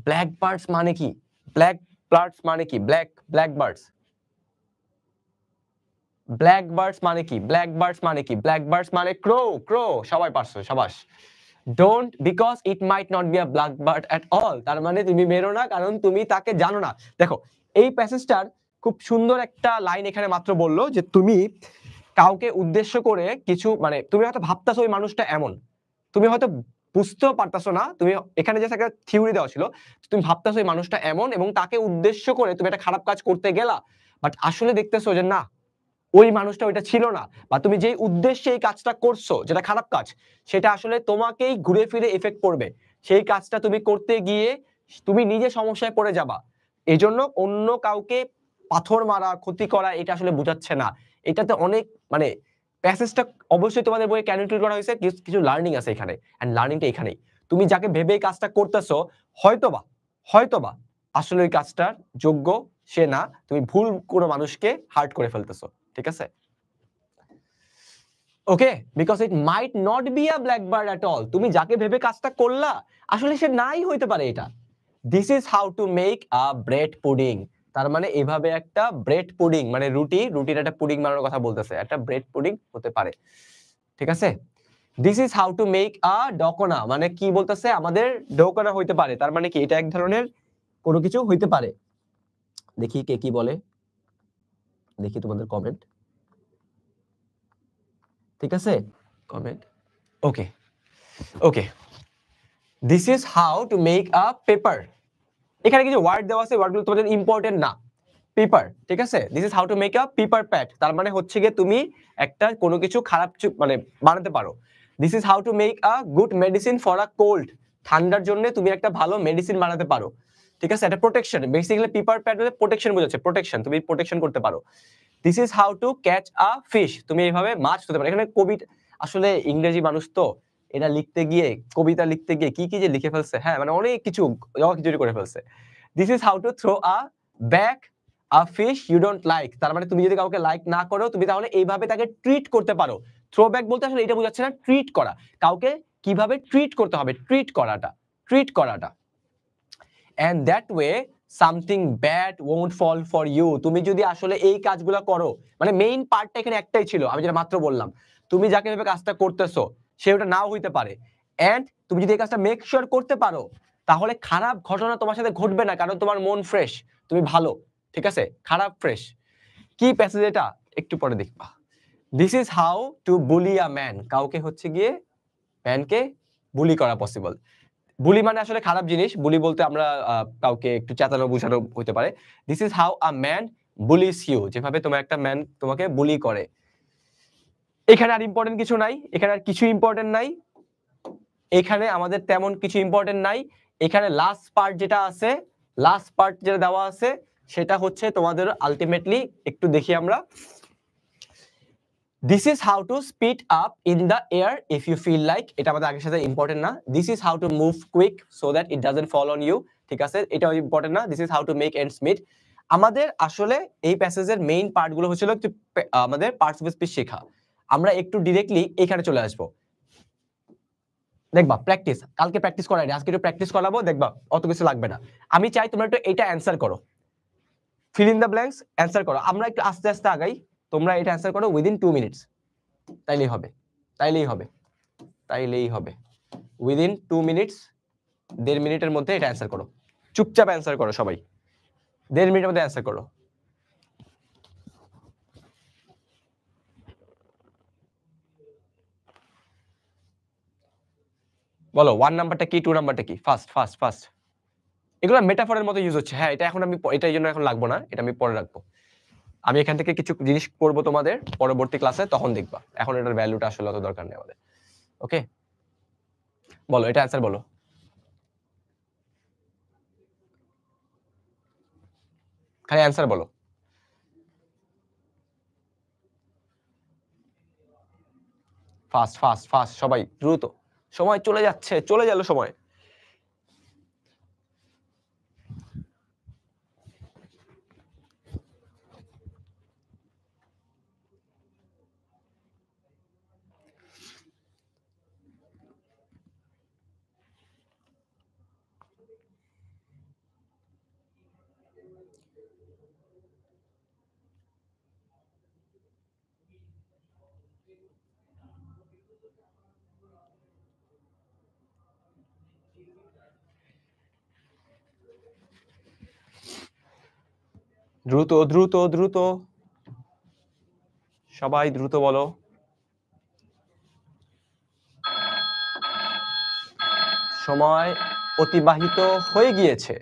[SPEAKER 1] ব্ল্যাক বার্ডস মানে কি, ব্ল্যাক বার্ডস মানে কি, black, black birds, black birds মানে কি, ব্ল্যাক বার্ডস মানে কি, ব্ল্যাক বার্ডস মানে ক্রো, ক্রো, সবাই পারছো, সাবাস। Don't because it might not be a blackbird at all, তার মানে তুমি মেরো না কারণ তুমি তাকে জানো না। দেখো এই প্যাসেজটার খুব সুন্দর একটা লাইন এখানে মাত্র বললো যে তুমি কাউকে উদ্দেশ্য করে কিছু, মানে তুমি হয়তো ভাবতাছো ওই মানুষটা এমন, তুমি হয়তো বুঝতেও পারতাছো না, তুমি এখানে যে একটা থিওরি দেওয়া ছিল, তুমি ভাবতাছো ওই মানুষটা এমন এবং তাকে উদ্দেশ্য করে তুমি একটা খারাপ কাজ করতে গেলা, বাট আসলে দেখতেছো যে না, ওই মানুষটা ওইটা ছিল না, বা তুমি যেই উদ্দেশ্যে এই কাজটা করছো যেটা খারাপ কাজ, সেটা আসলে তোমাকেই ঘুরে ফিরে এফেক্ট করবে, সেই কাজটা তুমি করতে গিয়ে তুমি নিজে সমস্যায় পড়ে যাবা। এই জন্য অন্য কাউকে পাথর মারা, ক্ষতি করা, এটা আসলে বোঝাচ্ছে না। এটাতে অনেক, মানে প্যাসেজটা অবশ্যই তোমাদের বইয়ে কেন ইনক্লুড করা হয়েছে, কিছু লার্নিং আছে এখানে, এন্ড লার্নিংটা এখানেই। তুমি যাকে ভেবে এই কাজটা করতেছো, হয়তোবা হয়তোবা আসলে ওই কাজটার যোগ্য সে না, তুমি ভুল কোনো মানুষকে হার্ট করে ফেলতেছো, ঠিক আছে। Okay, because it might not be a blackbird at all, তুমি যাকে ভেবে কাজটা করলা আসলে সে নাই হইতে পারে এটা। This is how to make a bread pudding, তার মানে এভাবে একটা ব্রেড পুডিং, মানে রুটির একটা পুডিং বানানোর কথা বলতেছে, একটা ব্রেড পুডিং হতে পারে, ঠিক আছে। This is how to make a doukona, মানে কি বলতেছে, আমাদের ডোকোনা হইতে পারে, তার মানে কি এটা এক ধরনের কোনো কিছু হইতে পারে। দেখি কে কি বলে, দেখি তোমাদের কমেন্ট। ঠিক আছে, comment. Okay okay, this is how to make a paper. এখানে কিছু ওয়ার্ড দেওয়া আছে, ওয়ার্ডগুলো তোমাদের ইম্পর্টেন্ট না। পেপার, ঠিক আছে, this is how to make a paper pad, তার মানে হচ্ছে গিয়ে তুমি একটা কোনো কিছু খারাপ মানে বানাতে পারো। This is how to make a good medicine for a cold, ঠান্ডার জন্য তুমি একটা ভালো মেডিসিন বানাতে পারো। ঠিক আছে, এটা প্রোটেকশন, বেসিক্যালি পেপার প্যাড মানে প্রোটেকশন বোঝাচ্ছে, প্রোটেকশন, তুমি প্রোটেকশন করতে পারো। This is how to catch a fish, তুমি এইভাবে মাছ ধরতে পারো। এখানে কবিতা, আসলে ইংরেজি মানুষ তো, এটা লিখতে গিয়ে, কবিতা লিখতে গিয়ে কি কি যে লিখে ফেলছে, হ্যাঁ মানে অনেক কিছু কিছু করে ফেলছে। This is how to throw a back a fish you don't like, তার মানে তুমি যদি কাউকে লাইক না করো, তুমি তাহলে এইভাবে তাকে ট্রিট করতে পারো। থ্রো ব্যাক বলতে আসলে এটা বোঝাচ্ছে না ট্রিট করা, কাউকে কিভাবে ট্রিট করতে হবে, ট্রিট করাটা, ট্রিট করাটা। and that way something bad won't fall for you, তুমি যদি আসলে এই কাজগুলো করো, মানে মেইন পার্টটা এখানে একটাই ছিল, আমি যেটা মাত্র বললাম, তুমি যাকে ভেবে কাজটা করতেছো সে ওটা নাও হইতে পারে, এন্ড তুমি যদি এই কাজটা মেক শিওর করতে পারো, তাহলে খারাপ ঘটনা তোমার সাথে ঘটবে না, কারণ তোমার মন ফ্রেশ, তুমি ভালো। ঠিক আছে, খারাপ ফ্রেশ। কি প্যাসেজ এটা, একটু পরে দেখবা। This is how two bully a man, কাউকে হচ্ছে গিয়ে ম্যানকে বুলি করা পসিবল। বুলি মানে আসলে খারাপ জিনিস, বুলি বলতে আমরা কাউকে একটু চেতানো বোঝানো হতে পারে। This is how a man bullies you, যেভাবে তোমার একটা ম্যান তোমাকে বুলি করে। এখানে আর ইম্পর্টেন্ট কিছু নাই, এখানে আর কিছু ইম্পর্টেন্ট নাই, এখানে আমাদের তেমন কিছু ইম্পর্টেন্ট নাই। এখানে লাস্ট পার্ট যেটা আছে, লাস্ট পার্ট যেটা দেওয়া আছে, সেটা হচ্ছে তোমাদের আলটিমেটলি একটু দেখি আমরা। This is how to spit up in the air if you feel like, এটা আমাদের আগের সাথে ইম্পর্টেন্ট না। This is how to move quick so that it doesn't fall on you, ঠিক আছে, এটাও ইম্পর্টেন্ট না। This is how to make ends meet. আমাদের আসলে এই প্যাসেজের মেইন পার্টগুলো হচ্ছিল আমাদের পার্টস অফ স্পিচ শেখা। আমরা একটু ডিরেক্টলি এখানে চলে আসবো, দেখবা প্র্যাকটিস, কালকে প্র্যাকটিস করাই, আজকে একটু প্র্যাকটিস করাবো, দেখবা অত কিছু লাগবে না। আমি চাই তোমরা একটু এটা অ্যান্সার করো, fill in the blanks answer করো। আমরা একটু আস্তে আস্তে আগাই, তোমরা এটা অ্যান্সার করো উইদিন 2 মিনিটস, তাইলেই হবে, তাইলেই হবে, তাইলেই হবে। উইদিন 2 মিনিটস, 1.5 মিনিটের মধ্যে এটা অ্যান্সার করো, চুপচাপ অ্যান্সার করো সবাই, 1.5 মিনিটের মধ্যে অ্যান্সার করো। বলো 1 নাম্বারটা কি, 2 নাম্বারটা কি, ফার্স্ট ফার্স্ট ফার্স্ট। এগুলো মেটাফরের মতো ইউজ হচ্ছে, হ্যাঁ এটা এখন আমি, এটার জন্য এখন লাগবো না, এটা আমি পরে রাখবো। আমি এখান থেকে কিছু জিনিস করবো তোমাদের পরবর্তী ক্লাসে, তখন দেখবা, এখন এটার ভ্যালুটা আসলে অত দরকার নেই আমাদের। ওকে, বলো এটা অ্যান্সার বলো। খালি অ্যান্সার বলো। ফাস্ট ফাস্ট ফাস্ট সবাই দ্রুত, সময় চলে যাচ্ছে, চলে গেল সময়। দ্রুত দ্রুত দ্রুত, সবাই দ্রুত বলো। সময় অতিবাহিত হয়ে গিয়েছে।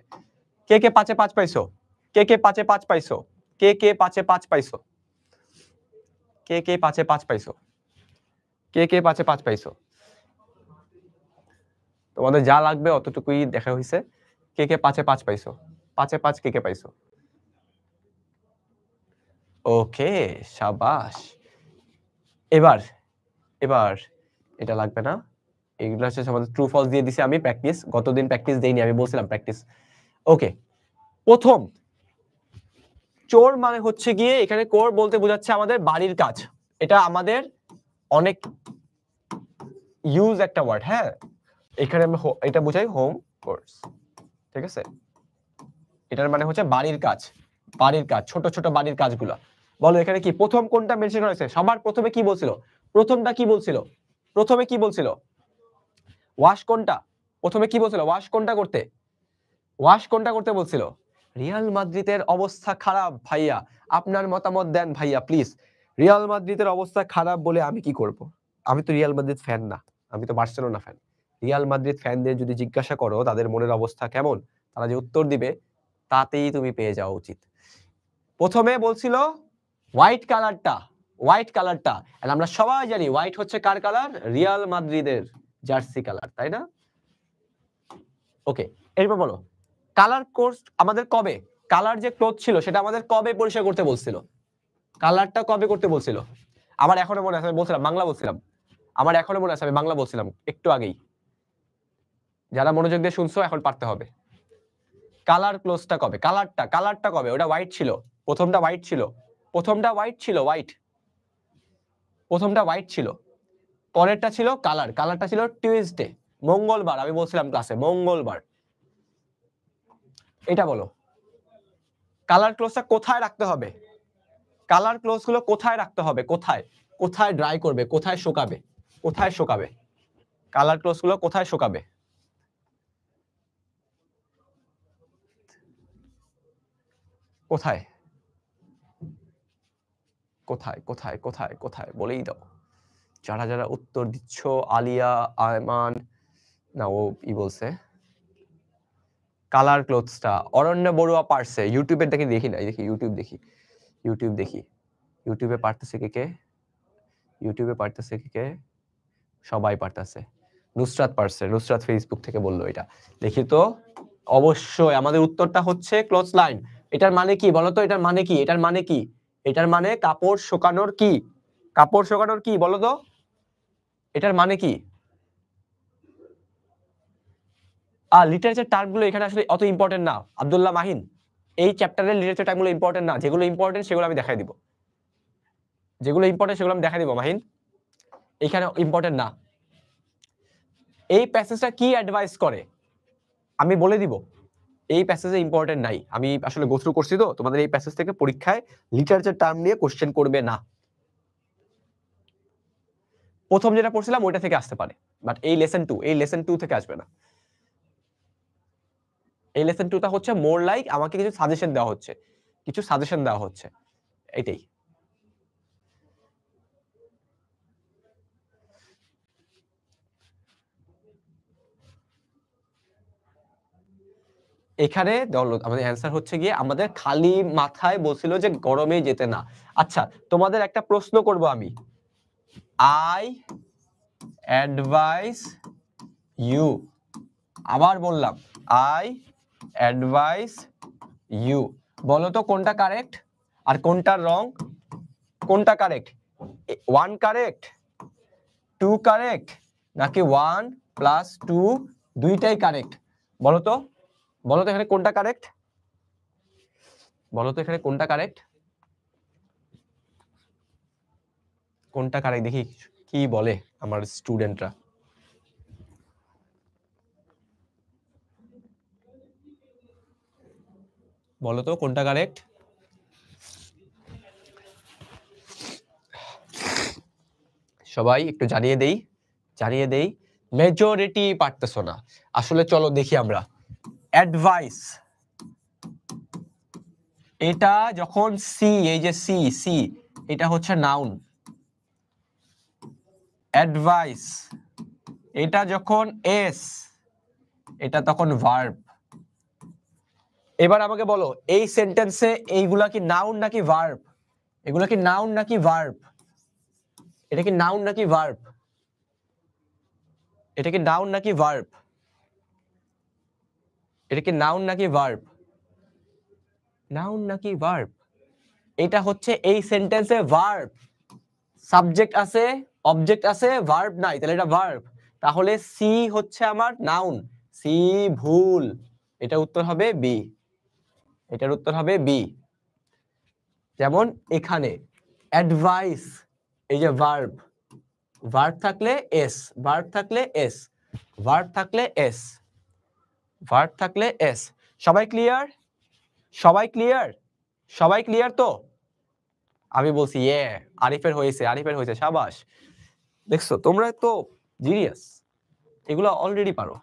[SPEAKER 1] কে কে 5-এ 5 পাইছো, কে কে 5-এ 5 পাইছো, কে কে 5-এ 5 পাইছো, কে কে 5-এ 5 পাইছো, কে কে 5-এ 5 পাইছো। তোমাদের যা লাগবে অতটুকুই দেখা হয়েছে। কে কে 5-এ 5 পাইছো, 5-এ 5 কে কে পাইছো। ওকে, শাবাশ। এবার এবার এটা লাগবে না, এগুলো হচ্ছে আমাদের ট্রু ফলস দিয়ে দিছি আমি, প্র্যাকটিস, গতদিন প্র্যাকটিস দেইনি, আমি বলছিলাম প্র্যাকটিস। ওকে, প্রথম, চোর মানে হচ্ছে গিয়ে, এখানে কোর বলতে বোঝাচ্ছে আমাদের বাড়ির কাজ, এটা আমাদের অনেক ইউজ একটা ওয়ার্ড, হ্যাঁ এখানে আমি এটা বুঝাই হোম কোর্স, ঠিক আছে, এটার মানে হচ্ছে বাড়ির কাজ, বাড়ির কাজ, ছোট ছোট বাড়ির কাজগুলা। বলো এখানে কি প্রথম কোনটা মেনশন করা হয়েছে, সবার প্রথমে কি বলছিল, প্রথমটা কি বলছিল, প্রথমে কি বলছিল, ওয়াশ কোনটা, প্রথমে কি বলছিল, ওয়াশ কোনটা করতে, ওয়াশ কোনটা করতে বলছিল? রিয়াল মাদ্রিদের অবস্থা খারাপ ভাইয়া, আপনার মতামত দেন ভাইয়া প্লিজ। রিয়াল মাদ্রিদের অবস্থা খারাপ বলে আমি কি করব? আমি তো রিয়াল মাদ্রিদ ফ্যান না, আমি তো বার্সেলোনা ফ্যান। রিয়াল মাদ্রিদ ফ্যানদের যদি জিজ্ঞাসা করো তাদের মনের অবস্থা কেমন, তারা যে উত্তর দিবে তাতেই তুমি পেয়ে যাওয়া উচিত। প্রথমে বলছিল হোয়াইট কালারটা, হোয়াইট কালারটা, আর আমরা সবাই জানি হোয়াইট হচ্ছে কার কালার? রিয়াল মাদ্রিদের জার্সি কালার, তাই না? ওকে, এরপর বলো কালার কোর্স আমাদের কবে, কালার যে ক্লোথ ছিল সেটা আমাদের কবে পরিষ্কার করতে বলছিল? কালারটা কবে করতে বলছিল? আমার এখনো মনে আছে, আমি বলছিলাম বাংলা বলছিলাম, আমার এখনো মনে আছে আমি বাংলা বলছিলাম একটু আগেই। যারা মনোযোগ দিয়ে শুনছো এখন পারতে হবে। কালার ক্লোজটা কবে? কালারটা কবে? ওটা হোয়াইট ছিল, প্রথমটা হোয়াইট ছিল, প্রথমটা হোয়াইট ছিল, হোয়াইট, প্রথমটা হোয়াইট ছিল, পরেরটা ছিল কালার, কালারটা ছিল টিউসডে, মঙ্গলবার, আমি বলছিলাম ক্লাসে মঙ্গলবার। এটা বলো কালার ক্লোজটা কোথায় রাখতে হবে? কালার ক্লোজ গুলো কোথায় রাখতে হবে? কোথায়, কোথায় ড্রাই করবে, কোথায় শুকাবে, কোথায় শুকাবে? কালার ক্লোজ গুলো কোথায় শুকাবে? কোথায় কোথায় কোথায় কোথায় কোথায় বলেই দাও। যারা যারা উত্তর দিচ্ছ, আলিয়া, আয়মান, না ও ই বলছে কালার ক্লোথসটা, অরণ্য বড়ুয়া পারছে, ইউটিউবের দেখি, দেখি না দেখি ইউটিউব দেখি, ইউটিউব দেখি, ইউটিউবে পারতেছে কে কে, ইউটিউবে পারতেছে কে কে, সবাই পারতেছে। নুসরাত পারছে, নুসরাত ফেসবুক থেকে বললো এটা, দেখি তো। অবশ্যই আমাদের উত্তরটা হচ্ছে ক্লোথ লাইন। এটার মানে কি বলতো? এটার মানে কি? এটার মানে কি? এটার মানে কাপড় শুকানোর কি? কাপড় শুকানোর কি বলো তো? এটার মানে কি? লিটারেচার টার্মগুলো এখানে আসলে অত ইম্পর্টেন্ট না আব্দুল্লাহ মাহিন, এই চ্যাপ্টারের লিটারেচার টার্মগুলো ইম্পর্টেন্ট না, যেগুলো ইম্পর্টেন্ট সেগুলো আমি দেখাই দিব, যেগুলো ইম্পর্টেন্ট সেগুলো আমি দেখাই দিব মাহিন, এখানে ইম্পর্টেন্ট না। এই প্যাসেজটা কি অ্যাডভাইস করে আমি বলে দিব, এই প্যাসেজে ইম্পর্টেন্ট নাই, আমি আসলে গো থ্রু করছি তো, তোমাদের এই প্যাসেজ থেকে পরীক্ষায় লিটারেচার টার্ম নিয়ে কোশ্চেন করবে না। প্রথম যেটা পড়ছিলাম ওইটা থেকে আসতে পারে, বাট এই লেসন 2, এই লেসন 2 থেকে আসবে না। এই লেসন 2টা হচ্ছে মোর লাইক আমাকে কিছু সাজেশন দেওয়া হচ্ছে, কিছু সাজেশন দেওয়া হচ্ছে, এটাই। এখানে আমাদের অ্যান্সার হচ্ছে গিয়ে আমাদের খালি মাথায় বলছিল যে গরমে যেতে না। আচ্ছা তোমাদের একটা প্রশ্ন করব আমি, আই অ্যাডভাইস ইউ, আবার বললাম আই অ্যাডভাইস ইউ, বলো তো কোনটা কারেক্ট আর কোনটা রং? কোনটা কারেক্ট? 1 কারেক্ট, 2 কারেক্ট, নাকি 1 প্লাস 2 দুইটাই কারেক্ট? বলো তো, বলো তো এখানে কোনটা কারেক্ট, বলো তো এখানে কোনটা কারেক্ট, কোনটা কারেক্ট দেখি কি বলে আমার স্টুডেন্টরা। বলো তো কোনটা কারেক্ট? সবাই একটু জানিয়ে দেই, জানিয়ে দেই। মেজরিটি পারতেছো না আসলে, চলো দেখি আমরা। অ্যাডভাইস, এটা যখন সি, এই যে সি, সি এটা হচ্ছে নাউন। অ্যাডভাইস এটা যখন এস, এটা তখন ভার্ব। এবার আমাকে বলো এই সেন্টেন্সে এইগুলা কি নাউন নাকি ভার্ব? এগুলা কি নাউন নাকি ভার্ব? এটা কি নাউন নাকি ভার্ব? এটা কি নাউন নাকি ভার্ব? এটা কি নাউন নাকি ভার্ব? নাউন নাকি ভার্ব? এটা হচ্ছে এই সেন্টেন্সে ভার্ব, সাবজেক্ট আছে, অবজেক্ট আছে, ভার্ব নাই, তাহলে এটা ভার্ব। তাহলে সি হচ্ছে আমার নাউন, সি ভুল, এটা উত্তর হবে বি, এটার উত্তর হবে বি। যেমন এখানে অ্যাডভাইস, এই যে ভার্ব, ভার্ব থাকলে এস, ভার্ব থাকলে এস, ভার্ব থাকলে এস, ভার্ব থাকলে এস। সবাই ক্লিয়ার? সবাই ক্লিয়ার? সবাই ক্লিয়ার তো? আমি বলছি আরিফের হয়েছে, আরিফের হয়েছে, সাবাস। দেখছো তোমরা তো জিনিয়াস, এগুলো অলরেডি পারো।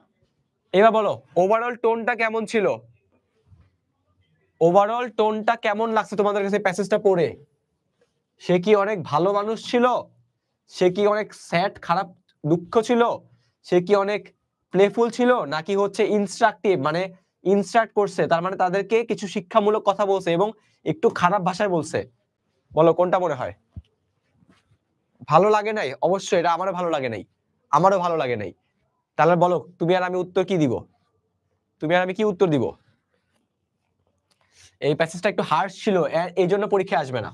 [SPEAKER 1] এবার বলো ওভারঅল টোনটা কেমন ছিল, ওভারঅল টোনটা কেমন লাগছে তোমাদের কাছে প্যাসেজটা পড়ে? সে কি অনেক ভালো মানুষ ছিল, সে কি অনেক স্যাড খারাপ দুঃখ ছিল, সে কি অনেক প্লেফুল ছিল, নাকি হচ্ছে ইনস্ট্রাকটিভ মানে ইনস্ট্রাক্ট করছে, তার মানে তাদেরকে কিছু শিক্ষামূলক কথা বলছে এবং একটু খারাপ ভাষায় বলছে? বলো কোনটা মনে হয়? ভালো লাগে নাই? অবশ্যই এটা আমারও ভালো লাগে নাই, আমারও ভালো লাগে নাই। তাহলে বলো তুমি আর আমি উত্তর কি দিব, তুমি আর আমি কি উত্তর দিব? এই প্যাসেজটা একটু হার্শ ছিল, এই জন্য পরীক্ষায় আসবে না,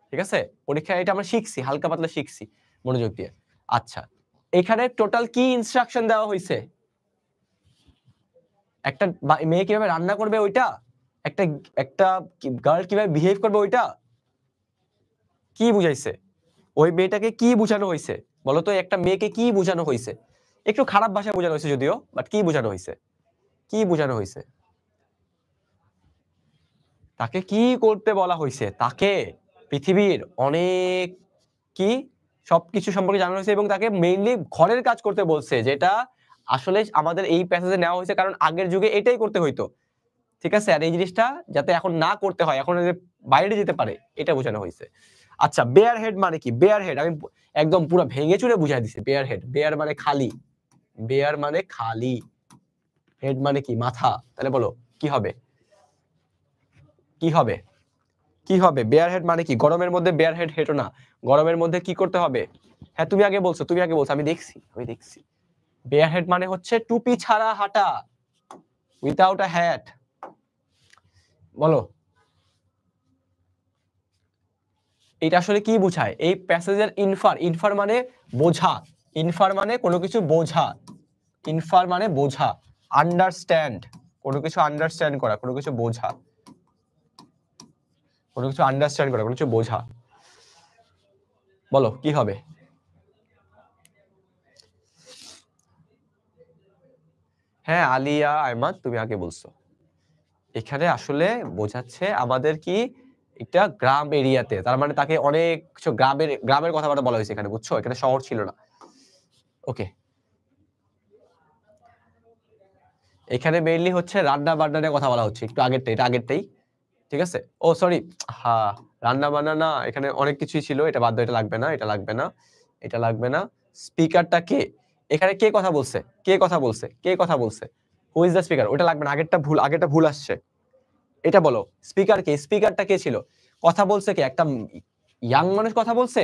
[SPEAKER 1] ঠিক আছে? পরীক্ষায় এটা আমরা শিখছি, হালকা পাতলা শিখছি মনোযোগ দিয়ে। আচ্ছা, এখানে টোটাল কি ইনস্ট্রাকশন দেওয়া হয়েছে? একটা মেয়ে কিভাবে রান্না করবে ওইটা, একটা একটা গার্ল কিভাবে বিহেভ করবে ওইটা, কি বুঝাইছে? ওই মেয়েটাকে কি বোঝানো হয়েছে বলো তো? একটা মেয়েকে কি বোঝানো হয়েছে? একটু খারাপ ভাষায় বোঝানো হয়েছে যদিও, বাট কি বোঝানো হয়েছে? কি বোঝানো হয়েছে? তাকে কি করতে বলা হয়েছে? তাকে পৃথিবীর অনেক কি সবকিছু সম্পর্কে জানানো হয়েছে এবং তাকে মেইনলি ঘরের কাজ করতে বলছে, যেটা আসলে আমাদের এই প্যাসেজে নেওয়া হয়েছে কারণ আগের যুগে এটাই করতে হইতো, ঠিক আছে? আর এই জিনিসটা যাতে এখন না করতে হয়, এখন বাইরে যেতে পারে, এটা বোঝানো হয়েছে। আচ্ছা, বেয়ার হেড মানে কি? বেয়ার হেড আমি একদম পুরো ভেঙে চুরে বুঝাই দিছি। বেয়ার হেড, বেয়ার মানে খালি, বেয়ার মানে খালি, হেড মানে কি? মাথা। তাহলে বলো কি হবে, কি হবে, কি হবে? বেয়ার হেড মানে কি? গরমের মধ্যে বেয়ার হেড হেঁটো না, গরমের মধ্যে কি করতে হবে? হ্যাঁ তুমি আগে বলছো, তুমি আগে বলছো, আমি দেখছি, আমি দেখছি। বেয়ার হেড মানে হচ্ছে টুপি ছাড়া হাঁটা, উইথাউট আ হ্যাট। বলো এটা আসলে কি বোঝায়? এই প্যাসেজের ইনফার, ইনফার মানে বোঝা, ইনফার মানে কোনো কিছু বোঝা, ইনফার মানে বোঝা, আন্ডারস্ট্যান্ড, কোনো কিছু আন্ডারস্ট্যান্ড করা, কোনো কিছু বোঝা, কোনো কিছু আন্ডারস্ট্যান্ড করা, কোনো কিছু বোঝা। বলো কি হবে? হ্যাঁ আলিয়া আহমদ তুমি আগে বলছো। এখানে আসলে বোঝাচ্ছে আমাদের কি একটা গ্রাম এরিয়াতে, তার মানে তাকে অনেক কিছু গ্রামের গ্রামের কথাবার্তা বলা হয়েছে এখানে, বুঝছো? এখানে শহর ছিল না। ওকে, এখানে মেইনলি হচ্ছে রান্না বান্না নিয়ে কথা বলা হচ্ছে, একটু আগেরটাই, এটা আগেরটাই, ঠিক আছে? ও সরি, হ্যাঁ রান্না বান্না না, এখানে অনেক কিছুই ছিল, এটা বাদ দাও, এটা লাগবে না, এটা লাগবে না, এটা লাগবে না। স্পিকারটা কে? এখানে কে কথা বলছে, কে কথা বলছে, কে কথা বলছে? Who is the speaker? ওটা লাগবে না, আগেরটা ভুল, আগেরটা ভুল আসছে। এটা বলো স্পিকার কে? স্পিকারটা কে ছিল? কথা বলছে কে? একটা ইয়াং মানুষ কথা বলছে?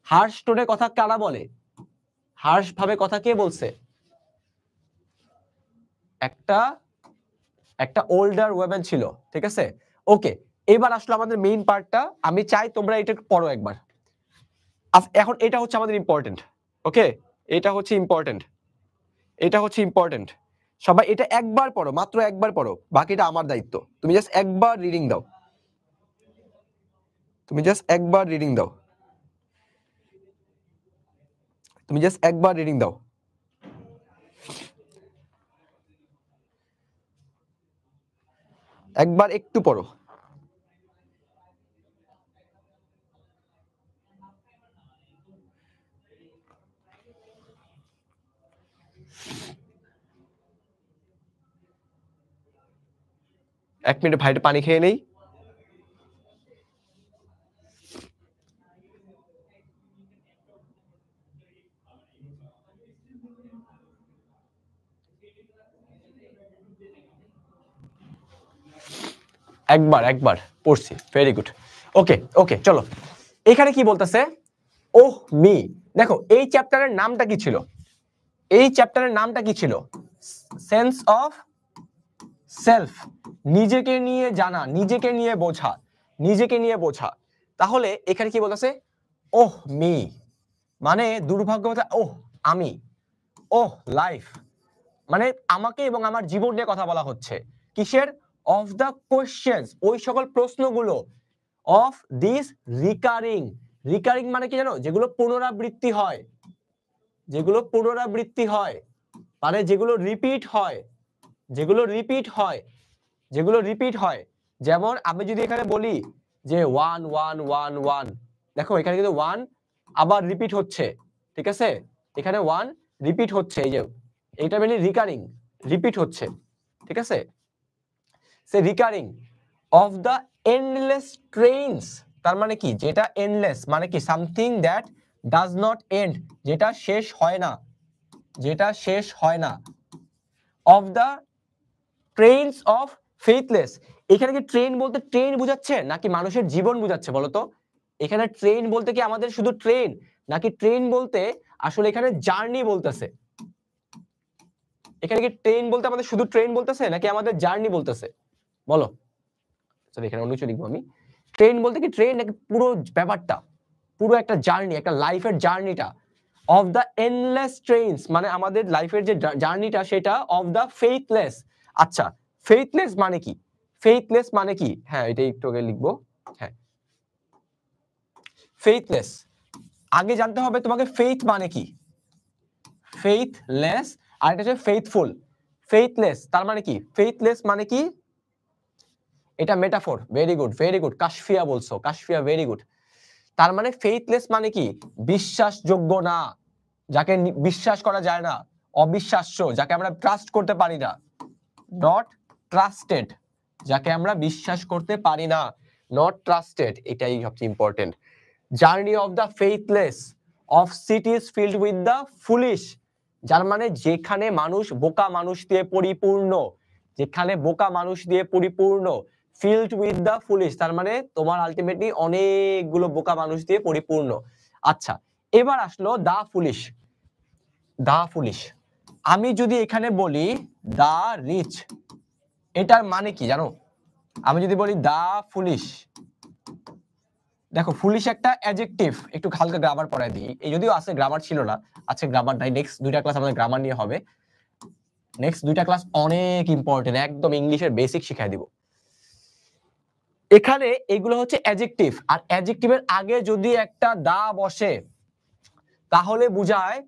[SPEAKER 1] হার্শ টোনে কথা কারা বলে? হার্শ ভাবে কথা কে বলছে? একটা একটা ওল্ডার ওয়েমেন ছিল, ঠিক আছে? ওকে, এবার আসলে আমাদের মেইন পার্টটা, আমি চাই তোমরা এটা পড়ো একবার। এখন এটা হচ্ছে আমাদের ইম্পর্টেন্ট, ওকে? এটা হচ্ছে ইম্পর্টেন্ট, এটা হচ্ছে ইম্পর্টেন্ট। সবাই এটা একবার পড়ো, মাত্র একবার পড়ো, বাকিটা আমার দায়িত্ব। তুমি জাস্ট একবার রিডিং দাও, তুমি জাস্ট একবার রিডিং দাও, তুমি জাস্ট একবার রিডিং দাও। একবার একটু পড়ো। এক মিনিট ভাইটা পানি খেয়ে নেই। একবার একবার পড়ছি, ভেরি গুড। ওকে ওকে চলো, এখানে কি বলতেছে? ওহ মি, দেখো এই চ্যাপ্টারের নামটা কি ছিল? এই চ্যাপ্টারের নামটা কি ছিল? সেন্স অফ সেলফ, নিজেকে নিয়ে জানা, নিজেকে নিয়ে বোঝা, নিজেকে নিয়ে বোঝা। তাহলে এখানে কি বলতেছে? ওহ মি মানে দুর্ভাগ্যবশত, ওহ আমি, ওহ লাইফ মানে আমাকে এবং আমার জীবন নিয়ে কথা বলা হচ্ছে। কিসের? অফ দ্য কোশ্চেন্স, ওই সকল প্রশ্নগুলো, অফ দিস রিকারিং, রিকারিং মানে কি জানো? যেগুলো পুনরাবৃত্তি হয়, যেগুলো পুনরাবৃত্তি হয়, মানে যেগুলো রিপিট হয়, যেগুলো রিপিট হয়, যেগুলো রিপিট হয়। যেমন আমি যদি এখানে বলি যে 1 1 1 1, দেখো এখানে কিন্তু 1 আবার রিপিট হচ্ছে, ঠিক আছে? এখানে 1 রিপিট হচ্ছে, এই যে এটা মানে রিকারিং, রিপিট হচ্ছে, ঠিক আছে? Say recurring of the endless trains, তার মানে কি, যেটা এন্ডলেস মানে কি something that does not end, যেটা শেষ হয় না, যেটা শেষ হয় না, of the trains of faithless. এখানে কি ট্রেন বলতে ট্রেন বোঝাচ্ছে নাকি মানুষের জীবন বোঝাচ্ছে বলো তো? এখানে ট্রেন বলতে কি আমাদের শুধু ট্রেন, নাকি ট্রেন বলতে আসলে এখানে জার্নি বলতেছে? এখানে কি ট্রেন বলতে আমাদের শুধু ট্রেন বলতেছে নাকি আমাদের জার্নি বলতেছে বলো? সরি, এখানে অন্য কিছু লিখবো আমি। ট্রেন বলতে কি ট্রেন নাকি পুরো ব্যাপারটা, পুরো একটা জার্নি, একটা লাইফের জার্নিটা? অফ দ্য এন্ডলেস ট্রেনস মানে আমাদের লাইফের যে জার্নিটা সেটা অফ দ্য ফেথলেস। আচ্ছা, ফেথলেস মানে কি? ফেথলেস মানে কি? হ্যাঁ, এটাই একটু আগে লিখবো। হ্যাঁ, ফেথলেস, আগে জানতে হবে তোমাকে ফেথ মানে কি। ফেথলেস আর এটা হচ্ছে ফেথফুল। ফেথলেস তার মানে কি? ফেথলেস মানে কি? এটা metaphor. Very good, very good. Kashfia বলছো, কাশফিয়া, ভেরি গুড। তার মানে ফেথলেস মানে কি? বিশ্বাসযোগ্য না, যাকে বিশ্বাস করা যায় না, অবিশ্বাস্য, যাকে আমরা ট্রাস্ট করতে পারি না। নট ট্রাস্টেড, যাকে আমরা বিশ্বাস করতে পারি না, নট ট্রাস্টেড, এটাই সবচেয়ে important. Journey of the ফেথলেস of সিটিজ filled with the foolish, যার মানে যেখানে মানুষ বোকা মানুষ দিয়ে পরিপূর্ণ, যেখানে বোকা মানুষ দিয়ে পরিপূর্ণ। ফিল্ড উইথ দ্য ফুলিশ তার মানে তোমার আলটিমেটলি অনেকগুলো বোকা মানুষ দিয়ে পরিপূর্ণ। আচ্ছা, এবার আসলো দা ফুলিশ। দা ফুলিশ, আমি যদি এখানে বলি দা রিচ, এটার মানে কি জানো? আমি যদি বলি দা ফুলিশ, দেখো ফুলিশ একটা অ্যাডজেক্টিভ, একটু হালকা গ্রামার পড়ায় দিই, এই যদিও আছে গ্রামার ছিল না, আচ্ছা গ্রামার নাই, নেক্সট দুইটা ক্লাস আমাদের গ্রামার নিয়ে হবে, নেক্সট দুইটা ক্লাস অনেক ইম্পর্টেন্ট, একদম ইংলিশের বেসিক শিখাই দিব। এখানে এগুলো হচ্ছে অ্যাডজেক্টিভ, আর অ্যাডজেক্টিভের আগে যদি একটা দা বসে তাহলে বুঝায়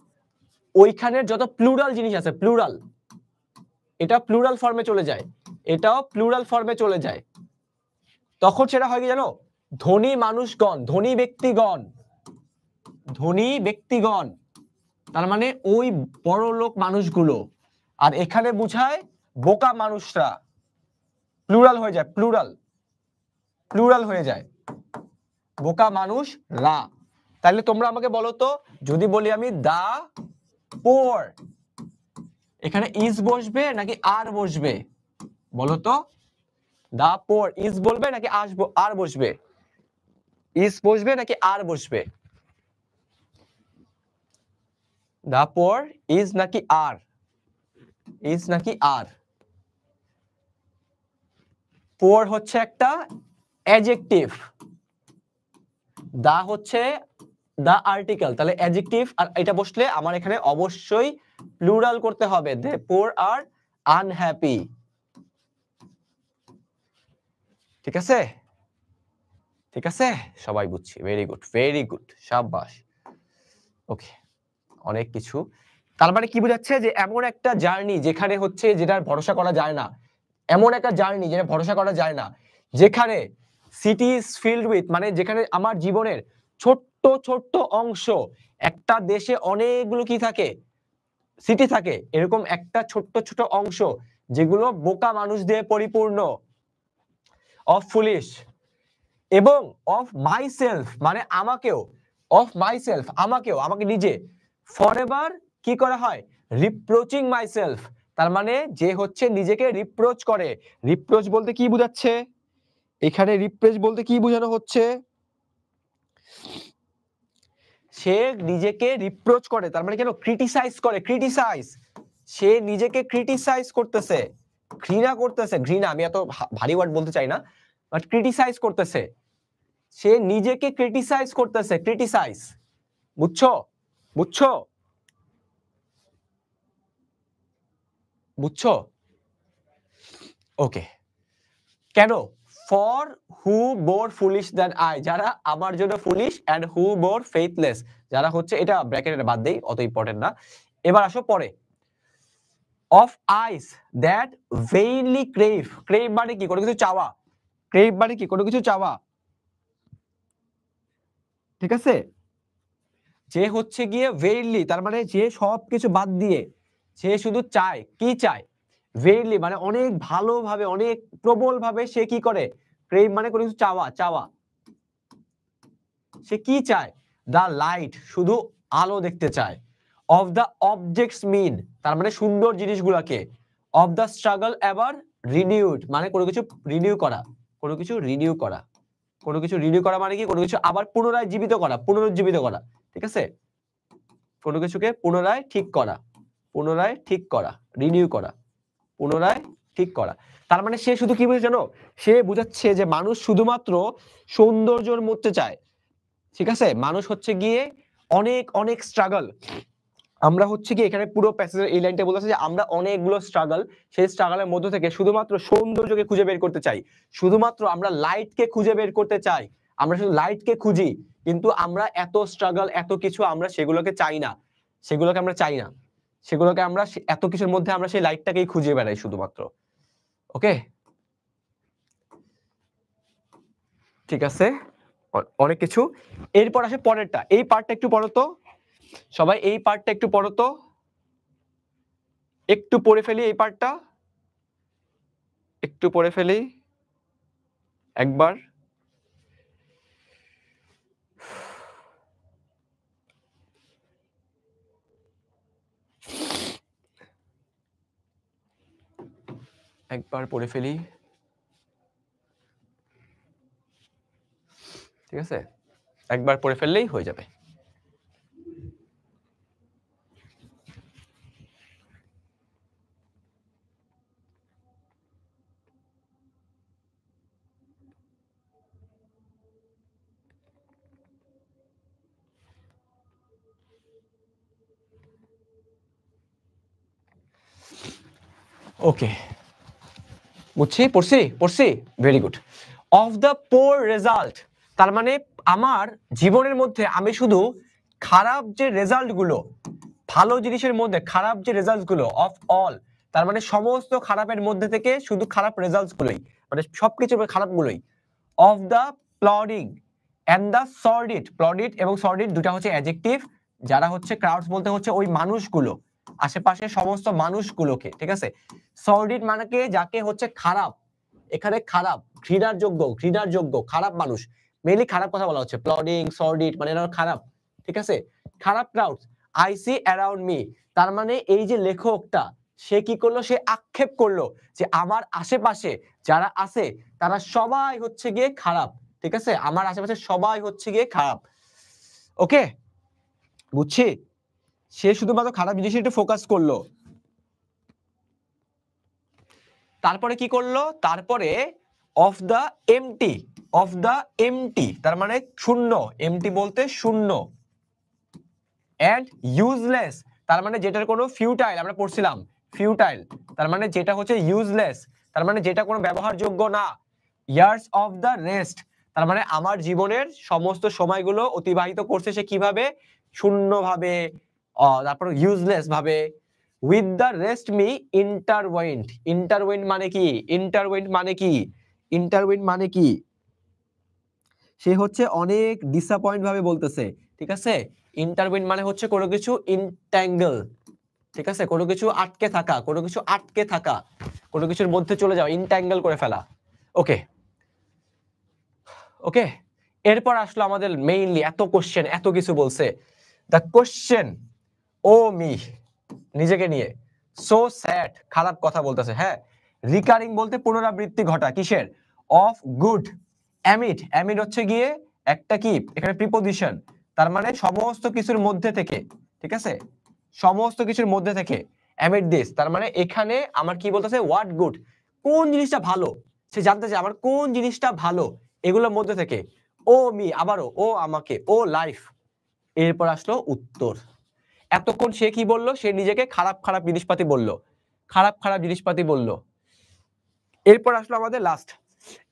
[SPEAKER 1] ওইখানের যত প্লুরাল জিনিস আছে, প্লুরাল, এটা প্লুরাল ফর্মে চলে যায়, এটাও প্লুরাল ফর্মে চলে যায়। তখন সেটা হয় কি জানো? ধনী মানুষগণ, ধনী ব্যক্তিগণ, ধনী ব্যক্তিগণ, তার মানে ওই বড় লোক মানুষগুলো। আর এখানে বুঝায় বোকা মানুষরা, প্লুরাল হয়ে যায়, প্লুরাল, প্লুরাল হয়ে যায়, বোকা মানুষ রা। তাহলে তোমরা আমাকে বলো তো, যদি বলি আমি দা পোর, এখানে ইজ বসবে নাকি আর বসবে বলো তো? দা পোর ইজ বলবে নাকি আর বসবে? ইজ বসবে নাকি আর বসবে? দা পোর ইজ নাকি আর? ইজ নাকি আর? পোর হচ্ছে একটা অ্যাডজেক্টিভ, দা হচ্ছে দা আর্টিকেল, তাহলে অ্যাডজেক্টিভ আর এটা বসলে আমার এখানে অবশ্যই প্লুরাল করতে হবে, দে পোর আর আনহ্যাপি। ঠিক আছে, ঠিক আছে, সবাই বুঝছি, ভেরি গুড, ভেরি গুড, শাবাশ। ওকে, অনেক কিছু। তার মানে কি বোঝাচ্ছে? যে এমন একটা জার্নি যেখানে হচ্ছে যেটার ভরসা করা যায় না, এমন একটা জার্নি যেটা ভরসা করা যায় না, যেখানে সিটিজ ফিল্ড উইথ মানে যেখানে আমার জীবনের ছোট্ট ছোট্ট অংশ, একটা দেশে অনেকগুলো কি থাকে, সিটি থাকে, এরকম একটা ছোট্ট ছোট অংশ যেগুলো বোকা মানুষ দিয়ে পরিপূর্ণ। অফ ফুলিশ, এবং অফ মাইসেলফ মানে আমাকেও, অফ মাইসেলফ আমাকেও, আমাকে নিজে, ফরএভার কি করা হয়? রিপ্রোচিং মাইসেলফ, তার মানে যে হচ্ছে নিজেকে রিপ্রোচ করে। রিপ্রোচ বলতে কি বোঝাচ্ছে এখানে? রিপ্রোচ বলতে কি বোঝানো হচ্ছে? সে নিজেকে রিপ্রোচ করে, তার মানে কেন? ক্রিটিসাইজ করে, ক্রিটিসাইজ, সে নিজেকে ক্রিটিসাইজ করতেছে, ঘৃণা করতেছে, ঘৃণা, আমি এত ভারী ওয়ার্ড বলতে চাই না, বাট ক্রিটিসাইজ করতেছে, সে নিজেকে ক্রিটিসাইজ করতেছে, ক্রিটিসাইজ, বুঝছো? বুঝছো? বুঝছো? ওকে, কেন? For who bore foolish than I, যারা আমার জন্য foolish, and who bore faithless, যারা হচ্ছে, এটা ব্র্যাকেটে বাদ দেই, অত ইম্পর্টেন্ট না। এবার আসো পরে, of eyes that vainly crave, crave মানে কি? কোনো কিছু চাওয়া, ক্রেভ মানে কি? কোনো কিছু চাওয়া, ঠিক আছে? যে হচ্ছে গিয়ে ভেইনলি তার মানে যে সবকিছু বাদ দিয়ে, সে শুধু চায়, কি চায়, ভেরিলি মানে অনেক ভালোভাবে, অনেক প্রবল ভাবে সে কি করে, ক্রেভ মানে কোনো কিছু চাওয়া, চাওয়া। সে কি চায়, দা লাইট শুধু আলো দেখতে চায়, অফ দা অবজেক্টস মিন তার মানে সুন্দর জিনিসগুলোকে, of the struggle ever renewed মানে কোনো কিছু রিনিউ করা, কোনো কিছু রিনিউ করা, কোনো কিছু রিনিউ করা মানে কি, কোনো কিছু আবার পুনরায় জীবিত করা, পুনরুজ্জীবিত করা, ঠিক আছে, কোনো কিছুকে পুনরায় ঠিক করা, পুনরায় ঠিক করা, রিনিউ করা, পুনরায় ঠিক করা। তার মানে সে শুধু কি বুঝে জানো, সে বুঝাচ্ছে যে মানুষ শুধুমাত্র সৌন্দর্যের মধ্যে চায়, ঠিক আছে, মানুষ হচ্ছে গিয়ে অনেক অনেক স্ট্রাগল, আমরা হচ্ছে কি এখানে পুরো প্যাসেজের এই লাইনটা বলতেছে যে আমরা অনেকগুলো স্ট্রাগল, সেই স্ট্রাগলের মধ্য থেকে শুধুমাত্র সৌন্দর্যকে খুঁজে বের করতে চাই, শুধুমাত্র আমরা লাইটকে খুঁজে বের করতে চাই, আমরা শুধু লাইটকে খুঁজি, কিন্তু আমরা এত স্ট্রাগল এত কিছু আমরা সেগুলোকে চাই না, সেগুলোকে আমরা চাই না, সেগুলোকে আমরা এত কিছুর মধ্যে আমরা সেই লাইটটাকেই খুঁজে বেড়াই শুধুমাত্র। ওকে, ঠিক আছে, অনেক কিছু। এরপর আসে পরেরটা, এই পার্টটা একটু পড়ো তো সবাই, এই পার্টটা একটু পড়ো তো, একটু পড়ে ফেলি এই পার্টটা, একটু পড়ে ফেলি একবার। একবার পড়ে ফেলি, ঠিক আছে, একবার পড়ে ফেললেই হয়ে যাবে। ওকে, বুঝছি, পড়ছি পড়ছি, very good. Of the poor result তার মানে আমার জীবনের মধ্যে আমি শুধু খারাপ যে রেজাল্ট গুলো, ভালো জিনিসের মধ্যে খারাপ যে রেজাল্ট গুলো, অফ অল তার মানে সমস্ত খারাপের মধ্যে থেকে শুধু খারাপ রেজাল্ট গুলোই, মানে সবকিছু খারাপ গুলোই, of the plodding and the sordid, plodded এবং সর্ডিড দুটা হচ্ছে অ্যাডজেক্টিভ, যারা হচ্ছে ক্রাউডস বলতে হচ্ছে ওই মানুষগুলো, আশেপাশে সমস্ত মানুষগুলোকে, ঠিক আছে, সর্ডিড মানে কে, যাকে হচ্ছে খারাপ, এখানে খারাপ, ঘৃণার যোগ্য, ঘৃণার যোগ্য খারাপ মানুষ, মেইনলি খারাপ কথা বলা হচ্ছে, প্লডিং সর্ডিড মানে এরা খারাপ, ঠিক আছে, খারাপ crowd, I see around me তার মানে এই যে লেখকটা সে কি করলো, সে আক্ষেপ করলো যে আমার আশেপাশে যারা আছে তারা সবাই হচ্ছে গিয়ে খারাপ, ঠিক আছে, আমার আশেপাশে সবাই হচ্ছে গিয়ে খারাপ। ওকে, বুঝছি, সে শুধুমাত্র খারাপ জিনিসে একটু ফোকাস করলো। তারপরে কি করলো, তারপরে of the empty, of the empty তার মানে শূন্য, এমটি বলতে শূন্য, এন্ড ইউজলেস তার মানে যেটার কোনো ফিউটাইল, আমরা পড়ছিলাম ফিউটাইল তার মানে যেটা হচ্ছে ইউজলেস, তার মানে যেটা কোনো ব্যবহারযোগ্য না, ইয়ার্স অফ দা রেস্ট তার মানে আমার জীবনের সমস্ত সময়গুলো অতিবাহিত করছে সে কিভাবে, শূন্যভাবে, তারপর ইউজলেস ভাবে, উইথ দা রেস্ট মি ইন্টারওয়েন্ট, ইন্টারওয়েন্ট মানে কি, ইন্টারওয়েন্ট মানে কি, ইন্টারওয়েন্ট মানে কি, সে হচ্ছে অনেক ডিসঅ্যাপয়েন্ট ভাবে বলতেছে, ঠিক আছে, ইন্টারওয়েন্ট মানে হচ্ছে কোনো কিছু ইনট্যাঙ্গল, ঠিক আছে, কোনো কিছু আটকে থাকা, কোনো কিছু আটকে থাকা, কোনো কিছুর মধ্যে চলে যাওয়া, ইনট্যাঙ্গল করে ফেলা। ওকে ওকে, এরপর আসলো আমাদের মেইনলি এত কোশ্চেন এত কিছু বলছে, দ্য কোশ্চেন ও মি নিজেকে নিয়ে, সো স্যাড খারাপ কথা বলতেছে, হ্যাঁ, রিকারিং বলতে পুনরাবৃত্তি ঘটা, কিসের, অফ গুড, অ্যামিড, অ্যামিড হচ্ছে গিয়ে একটা কি এখানে প্রিপোজিশন, তার মানে সমস্ত কিছুর মধ্যে থেকে, ঠিক আছে, সমস্ত কিছুর মধ্যে থেকে, অ্যামিড দিস তার মানে এখানে আমার কি বলতেছে, হোয়াট গুড, কোন জিনিসটা ভালো, সে জানতে চায় আমার কোন জিনিসটা ভালো এগুলোর মধ্যে থেকে, ও মি আবারও ও আমাকে, ও লাইফ, এরপর আসলো উত্তর। এতক্ষণ সে কি বললো, সে নিজেকে খারাপ খারাপ জিনিসপাতি বললো, খারাপ খারাপ জিনিসপাতি বললো। এরপর আসলো আমাদের লাস্ট,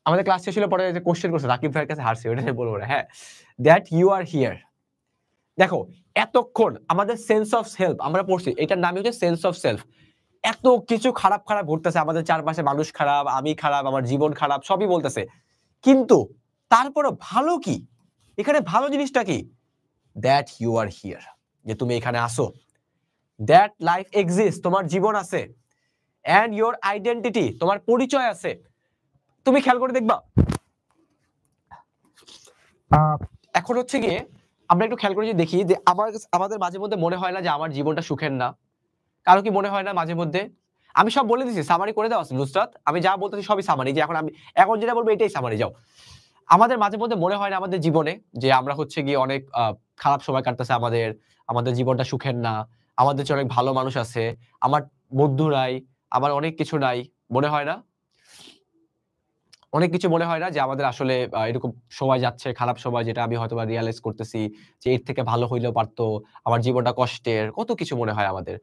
[SPEAKER 1] আমাদের ক্লাস শেষ হলে পরে যে কোশ্চেন করছে রাকিব ভাইয়ের কাছে হারছি, ওটা বলবো না, হ্যাঁ, দ্যাট ইউ আর হিয়ার। দেখো এতক্ষণ আমাদের সেন্স অফ সেলফ আমরা পড়ছি, এটার নামই হচ্ছে সেন্স অফ সেলফ, এত কিছু খারাপ খারাপ ঘটতেছে আমাদের চারপাশে, মানুষ খারাপ, আমি খারাপ, আমার জীবন খারাপ, সবই বলতেছে, কিন্তু তারপরও ভালো কি, এখানে ভালো জিনিসটা কি, দ্যাট ইউ আর হিয়ার, যে তুমি এখানে আসো, দ্যাট লাইফ এক্সিস্ট, তোমার জীবন আছে, এন্ড ইয়োর আইডেন্টিটি, তোমার পরিচয় আছে। তুমি খেয়াল করে দেখবা, এখন হচ্ছে গিয়ে আমরা একটু খেয়াল করে যদি দেখি যে আমাদের মাঝে মধ্যে মনে হয় না যে আমার জীবনটা সুখের না? কারো কি মনে হয় না মাঝে মধ্যে? আমি সব বলে দিছি, সামারি করে দেওয়া আছে নুসরাত, আমি যা বলতেছি সবই সামারি, যে এখন যেটা বলবো এটাই সামারি। যাও, আমাদের মাঝে মধ্যে মনে হয় না আমাদের জীবনে যে আমরা হচ্ছে গিয়ে অনেক খারাপ সময় কাটতেছে, আমাদের জীবনটা সুখের না, আমাদের চেয়ে অনেক ভালো মানুষ আছে, আমার বন্ধু নাই, আমার অনেক কিছু নাই, মনে হয় না? অনেক কিছু মনে হয় না যে আমাদের আসলে এরকম সময় যাচ্ছে, খারাপ সময়, যেটা আমি হয়তোবা রিয়ালাইজ করতেছি যে এর থেকে ভালো হইলেও পারতো, আমার জীবনটা কষ্টের, কত কিছু মনে হয় আমাদের।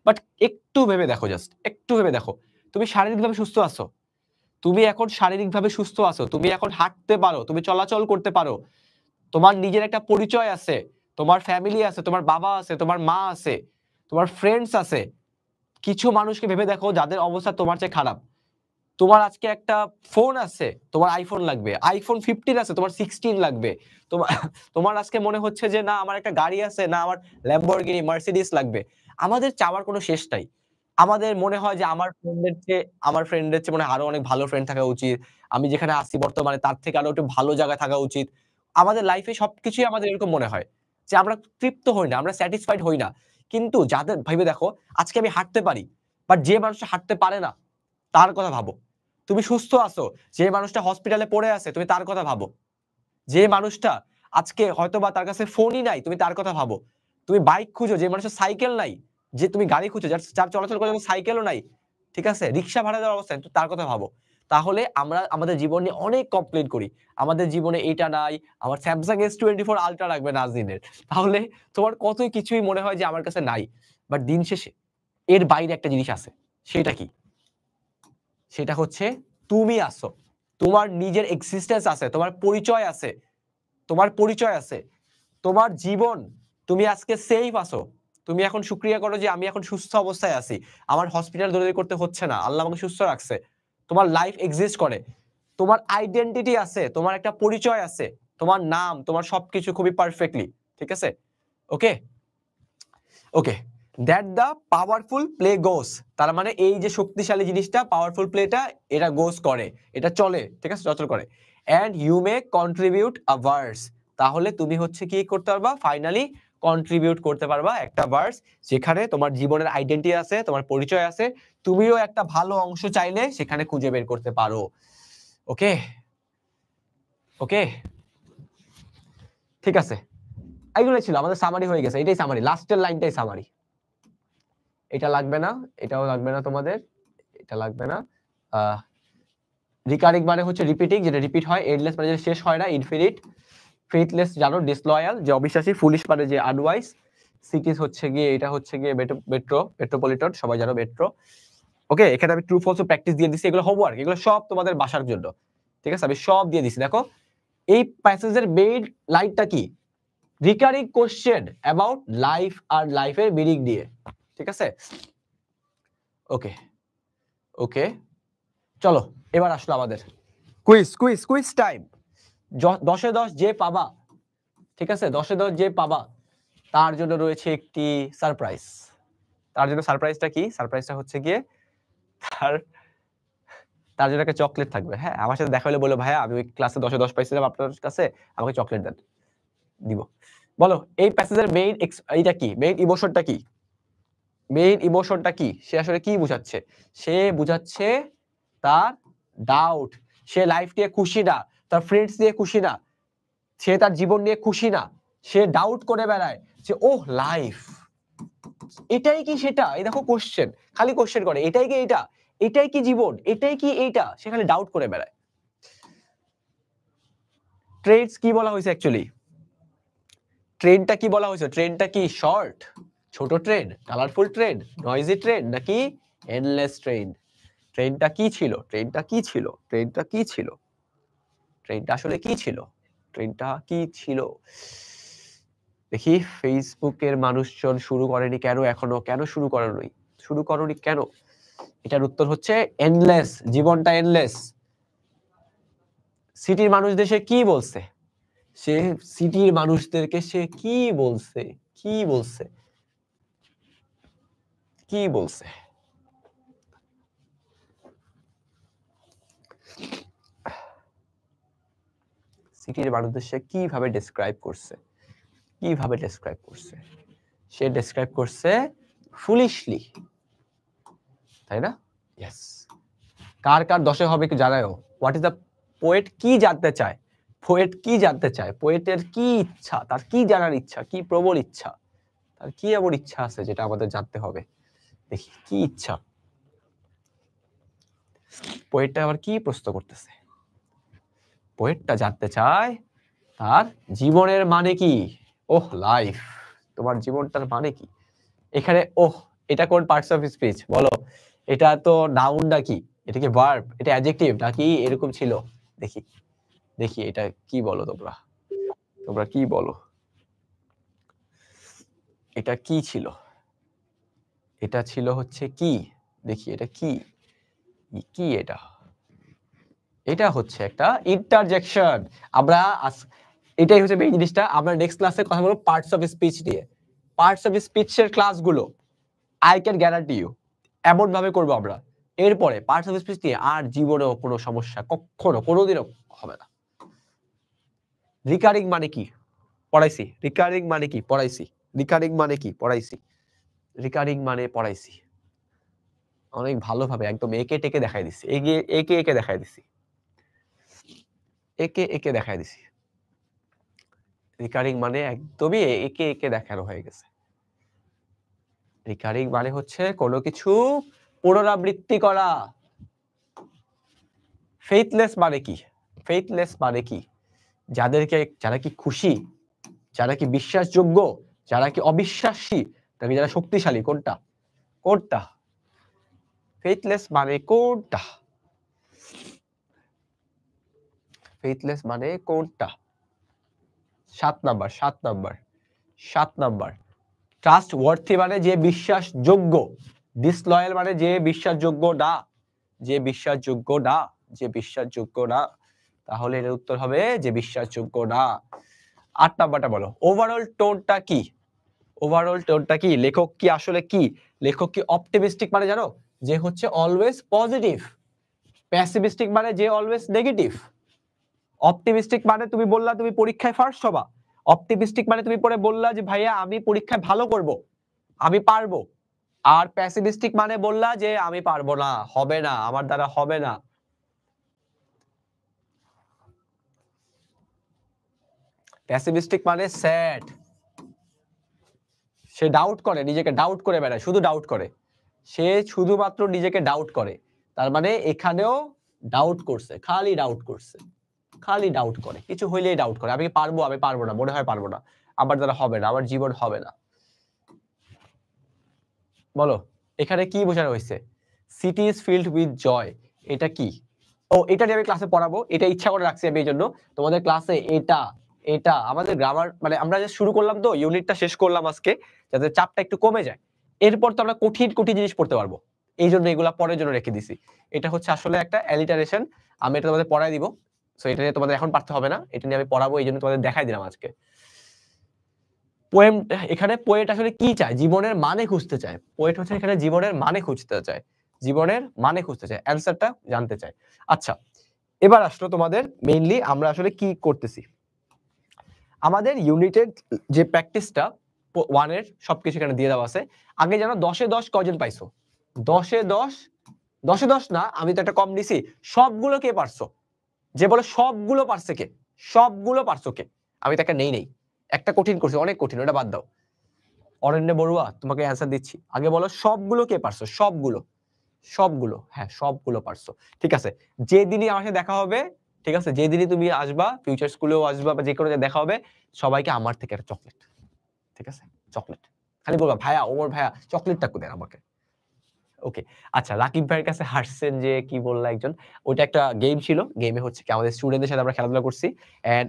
[SPEAKER 1] বাট একটু ভেবে দেখো, জাস্ট একটু ভেবে দেখো, তুমি শারীরিকভাবে সুস্থ আছো? তুমি এখন শারীরিকভাবে সুস্থ আছো, তুমি এখন হাঁটতে পারো, তুমি চলাচল করতে পারো, তোমার নিজের একটা পরিচয় আছে, তোমার ফ্যামিলি আছে, তোমার বাবা আছে, তোমার মা আছে, তোমার ফ্রেন্ডস আছে। কিছু মানুষকে ভেবে দেখো যাদের অবস্থা তোমার চেয়ে খারাপ। তোমার আজকে একটা ফোন আছে, তোমার আইফোন লাগবে, আইফোন 15 আছে, তোমার 16 লাগবে। তোমার তোমার আজকে মনে হচ্ছে যে না আমার একটা গাড়ি আছে, না আমার ল্যাম্বরগিনি মার্সিডিস লাগবে। আমাদের চাওয়ার কোনো শেষ নাই। আমাদের মনে হয় যে আমার ফ্রেন্ডের চেয়ে মনে হয় আরো অনেক ভালো ফ্রেন্ড থাকা উচিত। আমি যেখানে আছি বর্তমানে তার থেকে আরো একটু ভালো জায়গায় থাকা উচিত। আমাদের লাইফে সবকিছুই আমাদের এরকম মনে হয় যে আমরা তৃপ্ত হই না, আমরা স্যাটিসফাইড হই না। কিন্তু যাদের ভেবে দেখো, আজকে আমি হাঁটতে পারি, বাট যে মানুষটা হাঁটতে পারে না তার কথা ভাবো। তুমি সুস্থ আছো, যে মানুষটা হসপিটালে পড়ে আছে তুমি তার কথা ভাবো। যে মানুষটা আজকে হয়তোবা তার কাছে ফোনই নাই তুমি তার কথা ভাবো। তুমি বাইক খুঁজো, যে মানুষের সাইকেল নাই, যে তুমি গাড়ি খুঁজো যার চলাচল করার জন্য সাইকেলও নাই, ঠিক আছে, রিক্সা ভাড়া দেওয়ার অবস্থায়, তুমি তার কথা ভাবো। তাহলে আমরা আমাদের জীবন নিয়ে অনেক কমপ্লেইন করি, আমাদের জীবনে এইটা নাই, আমার স্যামসাং S24 আলট্রা লাগবে নাজনীনের। তাহলে তোমার কতই কিছুই মনে হয় যে আমার কাছে নাই, বাট দিন শেষে এর বাইরে একটা জিনিস আছে। সেটা কি? সেটা হচ্ছে তুমি আছো, তোমার নিজের এক্সিস্টেন্স আছে, তোমার পরিচয় আছে, তোমার পরিচয় আছে, তোমার জীবন, তুমি আজকে সেফ আছো। তুমি এখন শুকরিয়া করো যে আমি এখন সুস্থ অবস্থায় আছি, আমার হসপিটাল দৌড়াদৌড়ি করতে হচ্ছে না, আল্লাহ আমাকে সুস্থ রাখছে। তোমার লাইফ এক্সিস্ট করে, তোমার আইডেন্টিটি আছে, তোমার একটা পরিচয় আছে, তোমার নাম, তোমার সবকিছু খুবই পারফেক্টলি, ঠিক আছে? ওকে, ওকে, দ্যাট দ্য পাওয়ারফুল প্লে গোস, তার মানে এই যে শক্তিশালী জিনিসটা, পাওয়ারফুল প্লেটা, এটা গোস করে, এটা চলে, ঠিক আছে, চলাচল করে। And you may contribute a verse, তাহলে তুমি হচ্ছে কি করতে পারবা, ফাইনালি কন্ট্রিবিউট করতে পারবা একটা ভার্স, যেখানে তোমার জীবনের আইডেন্টিটি আছে, তোমার পরিচয় আছে, তুমিও একটা ভালো অংশ চাইলে সেখানে খুঁজে বের করতে পারো। ওকে, ওকে, ঠিক আছে, এইগুলো ছিল আমাদের সামারি, হয়ে গেছে, এটাই সামারি, লাস্টের লাইনটাই সামারি। এটা লাগবে না, এটাও লাগবে না তোমাদের, এটা লাগবে না। রিকারিং মানে হচ্ছে রিপিটিং, যেটা রিপিট হয়। এন্ডলেস মানে যেটা শেষ হয় না, ইনফিনিট। ফেথলেস জানো, ডিসলয়াল যে অবিশ্বাসী। ফুলিশ মানে যে আনওয়াইজ। সিটিজ হচ্ছে গিয়ে, এটা হচ্ছে গিয়ে মেট্রোপলিটন, সবাই জানো মেট্রো। ওকে, এখানে আমি ট্রু ফলস প্র্যাকটিস দিয়ে দিছি, এগুলো হোমওয়ার্ক, এগুলো সব তোমাদের বাসার জন্য, ঠিক আছে, আমি সব দিয়ে দিছি। দেখো এই প্যাসেজের মেইন লাইনটা কি, রিকারিং কোশ্চেন অ্যাবাউট লাইফ আর লাইফের মিনিং নিয়ে, ঠিক আছে? ওকে, ওকে, চলো এবার আসলো আমাদের কুইজ টাইম। 10-এ 10 যে পাবা, ঠিক আছে, 10-এ 10 যে পাবা তার জন্য রয়েছে একটি সারপ্রাইজ। তার জন্য সারপ্রাইজটা কি? সারপ্রাইজটা হচ্ছে গিয়ে তার তার জন্য একটা চকলেট থাকবে। হ্যাঁ, আমার সাথে দেখা হলে বলো ভাইয়া আমি ওই ক্লাসে 10-এ 10 পাইছিলাম আপনার কাছে, আমাকে চকলেট দেন, দিব। বলো এই প্যাসেজের মেইন এইটা কি, মেইন ইমোশনটা কি? মেইন ইমোশনটা কি? সে আসলে কি বুঝাচ্ছে? সে বুঝাচ্ছে তার ডাউট। সে লাইফ নিয়ে খুশি না, তার ফ্রেন্ডস নিয়ে খুশি না, সে তার জীবন নিয়ে খুশি না, সে ডাউট করে বেড়ায় যে ওহ লাইফ, এটাই কি সেটা? এই দেখো কোশ্চেন, খালি কোশ্চেন করে, এটাই কি এটা? এটাই কি জীবন? এটাই কি এইটা? সে খালি ডাউট করে বেড়ায়। ট্রেডস কি বলা হয়েছে অ্যাকচুয়ালি? ট্রেনটা কি বলা হয়েছে? ট্রেনটা কি শর্ট, ছোট train, colourful train, noisy train, নাকি এন্ডলেস ট্রেন? ট্রেনটা কি ছিল? ট্রেনটা কি ছিল? ট্রেনটা কি ছিল? ট্রেনটা আসলে কি ছিল? ট্রেনটা কি ছিল? দেখি ফেসবুকের মানুষজন শুরু করেনি কেন এখনো? কেন শুরু করেনি? শুরু করোনি কেন? এটার উত্তর হচ্ছে এন্ডলেস, জীবনটা এন্ডলেস। সিটির মানুষদের সে কি বলছে? সে সিটির মানুষদেরকে সে কি বলছে? কি বলছে? কি বলছে? সিটির মানুষদের সে কিভাবে ডেসক্রাইব করছে? কিভাবে ডেসক্রাইব করছে? সে ডেসক্রাইব করছে ফুলিশলি, তাই না? ইয়েস। কার কার 10-এ হবে একটু জানাও। হোয়াট ইজ দ্য পোয়েট কি জানতে চায়? পোয়েট কি জানতে চায়? পোয়েটের কি ইচ্ছা? তার কি জানার ইচ্ছা? কি প্রবল ইচ্ছা? তার কি এমন ইচ্ছা আছে যেটা আমাদের জানতে হবে? দেখি কি ইচ্ছা। পোয়েটটা আবার কি প্রশ্ন করতেছে? পোয়েটটা জানতে চায় তার জীবনের মানে কি? ওহ লাইফ, তোমার জীবনটার মানে কি? এখানে ওহ, এটা কোন পার্টস অফ স্পিচ বলো? এটা তো নাউন নাকি? এটা কি ভার্ব? এটা অ্যাডজেক্টিভ নাকি এরকম ছিল? দেখি দেখি এটা কি বলো তোমরা? তোমরা কি বলো? এটা কি ছিল? এটা ছিল হচ্ছে কি? দেখি এটা কি? কি এটা? এটা হচ্ছে একটা ইন্টারজেকশন। আমরা এটাই হচ্ছে মেইন জিনিসটা। আমরা নেক্সট ক্লাসে কথা বলবো পার্টস অফ স্পিচ নিয়ে। পার্টস অফ স্পিচের ক্লাসগুলো আই ক্যান গ্যারান্টি ইউ এমন ভাবে করবো আমরা, এরপরে পার্টস অফ স্পিচ নিয়ে আর জীবনেও কোনো সমস্যা কখনো কোনোদিনও হবে না। রিকারিং মানে কি পড়াইছি, রিকারিং মানে কি পড়াইছি, রিকারিং মানে কি পড়াইছি, রিকারিং মানে পড়াইছি অনেক ভালোভাবে একদম একে টেকে দেখাই দিছি, একে একে দেখাই দিছি, একে একে দেখাই দিছি। রিকারিং মানে একদমই একে একে দেখানো হয়ে গেছে। রিকারিং মানে হচ্ছে কোনো কিছু পুনরাবৃত্তি করা। ফেইথলেস মানে কি? ফেইথলেস মানে কি? যারা কি খুশি, যারা কি বিশ্বাসযোগ্য, যারা কি অবিশ্বাসী, নাকি যারা শক্তিশালী, কোনটা? কোনটা? ফেইথলেস মানে কোনটা? ফেইথলেস মানে কোনটা? 7 number 7 number 7 number. Trust worthy মানে যে বিশ্বাসযোগ্য, ডিসলয়াল মানে যে বিশ্বাসযোগ্য না, যে বিশ্বাসযোগ্য না, যে বিশ্বাসযোগ্য না। তাহলে এর উত্তর হবে যে বিশ্বাসযোগ্য না। 8 নাম্বারটা বলো, ওভারঅল টোনটা কি? ওভারঅল টোনটা কি? লেখক কি আসলে কি? লেখক কি অপটিমিস্টিক মানে জানো? যে হচ্ছে অলওয়েজ পজিটিভ। প্যাসিমিস্টিক মানে যে অলওয়েজ নেগেটিভ। অপটিমিস্টিক মানে তুমি বললা তুমি পরীক্ষায় ফার্স্ট হবা। অপটিমিস্টিক মানে তুমি পরে বললা যে ভাইয়া আমি পরীক্ষায় ভালো করব, আমি পারবো। আর প্যাসিমিস্টিক মানে বললা যে আমি পারবো না, হবে না, আমার দ্বারা হবে না। প্যাসিমিস্টিক মানে স্যাড, সে ডাউট করে, নিজেকে ডাউট করে বেড়ায়, শুধু ডাউট করে, সে শুধুমাত্র নিজেকে ডাউট করে। তার মানে এখানেও ডাউট করছে, খালি ডাউট করছে, খালি ডাউট করে, কিছু হইলেই ডাউট করে, আমি পারবো, আমি পারবো না, মনে হয় পারবো না, আমার দ্বারা হবে না, আমার জীবন হবে না। বলো এখানে কি বোঝানো হয়েছে? City is filled with joy, এটা কি? ও এটা নিয়ে আমি ক্লাসে পড়াবো, এটা ইচ্ছা করে রাখছি আমি এই জন্য তোমাদের ক্লাসে এটা এটা আমাদের গ্রামার মানে আমরা যে শুরু করলাম তো ইউনিটটা শেষ করলাম আজকে, যাতে চাপটা একটু কমে যায়। এরপর তো আমরা কঠিন কঠিন জিনিস পড়তে পারবো, এই জন্য এগুলা পরের জন্য রেখে দিছি। এটা হচ্ছে আসলে একটা অ্যালিটারেশন, আমি এটা তোমাদের পড়াই দিব। সো এটা নিয়ে তোমাদের এখন পারতে হবে না, এটা নিয়ে আমি পড়াবো, এই জন্য তোমাদের দেখাই দিলাম আজকে। পোয়েম, এখানে পোয়েট আসলে কি চায়? জীবনের মানে খুঁজতে চায়। পোয়েট হচ্ছে এখানে জীবনের মানে খুঁজতে চায়, জীবনের মানে খুঁজতে চায়, অ্যানসারটা জানতে চায়। আচ্ছা এবার আসলো তোমাদের মেইনলি আমরা আসলে কি করতেছি। আমাদের ইউনিটের যে প্র্যাকটিসটা 1 এর সবকিছু এখানে দিয়ে দেওয়া আছে। আগে জানো 10-এ 10 কয়জন পাইছো? 10-এ 10, 10-এ 10 না, আমি তো একটা কম নিছি। সবগুলো কে পারছো? যে বলে সবগুলো পারছে কে? সবগুলো পারছো কে? আমি তো একটা নেই, একটা কঠিন করছি, অনেক কঠিন, ওটা বাদ দাও। অরণ্য বড়ুয়া, তোমাকে অ্যান্সার দিচ্ছি, আগে বলো সবগুলো কে পারছো? সবগুলো, সবগুলো, হ্যাঁ সবগুলো পারছো। ঠিক আছে, যেদিনই আমার সাথে দেখা হবে, ঠিক আছে, যেদিনই তুমি আসবা, ফিউচার স্কুলেও আসবা বা যে কোনো জায়গায় দেখা হবে, সবাইকে আমার থেকে একটা চকলেট, ঠিক আছে, চকলেট, খালি বলবা ভাইয়া, ওমর ভাইয়া চকলেটটা দেন আমাকে। ওকে। আচ্ছা রাকিব ভাইয়ের কাছে হাসছেন যে কি বললা একজন, ওইটা একটা গেম ছিল, গেমে হচ্ছে কি আমাদের স্টুডেন্টদের সাথে আমরা খেলাধুলা করছি, এন্ড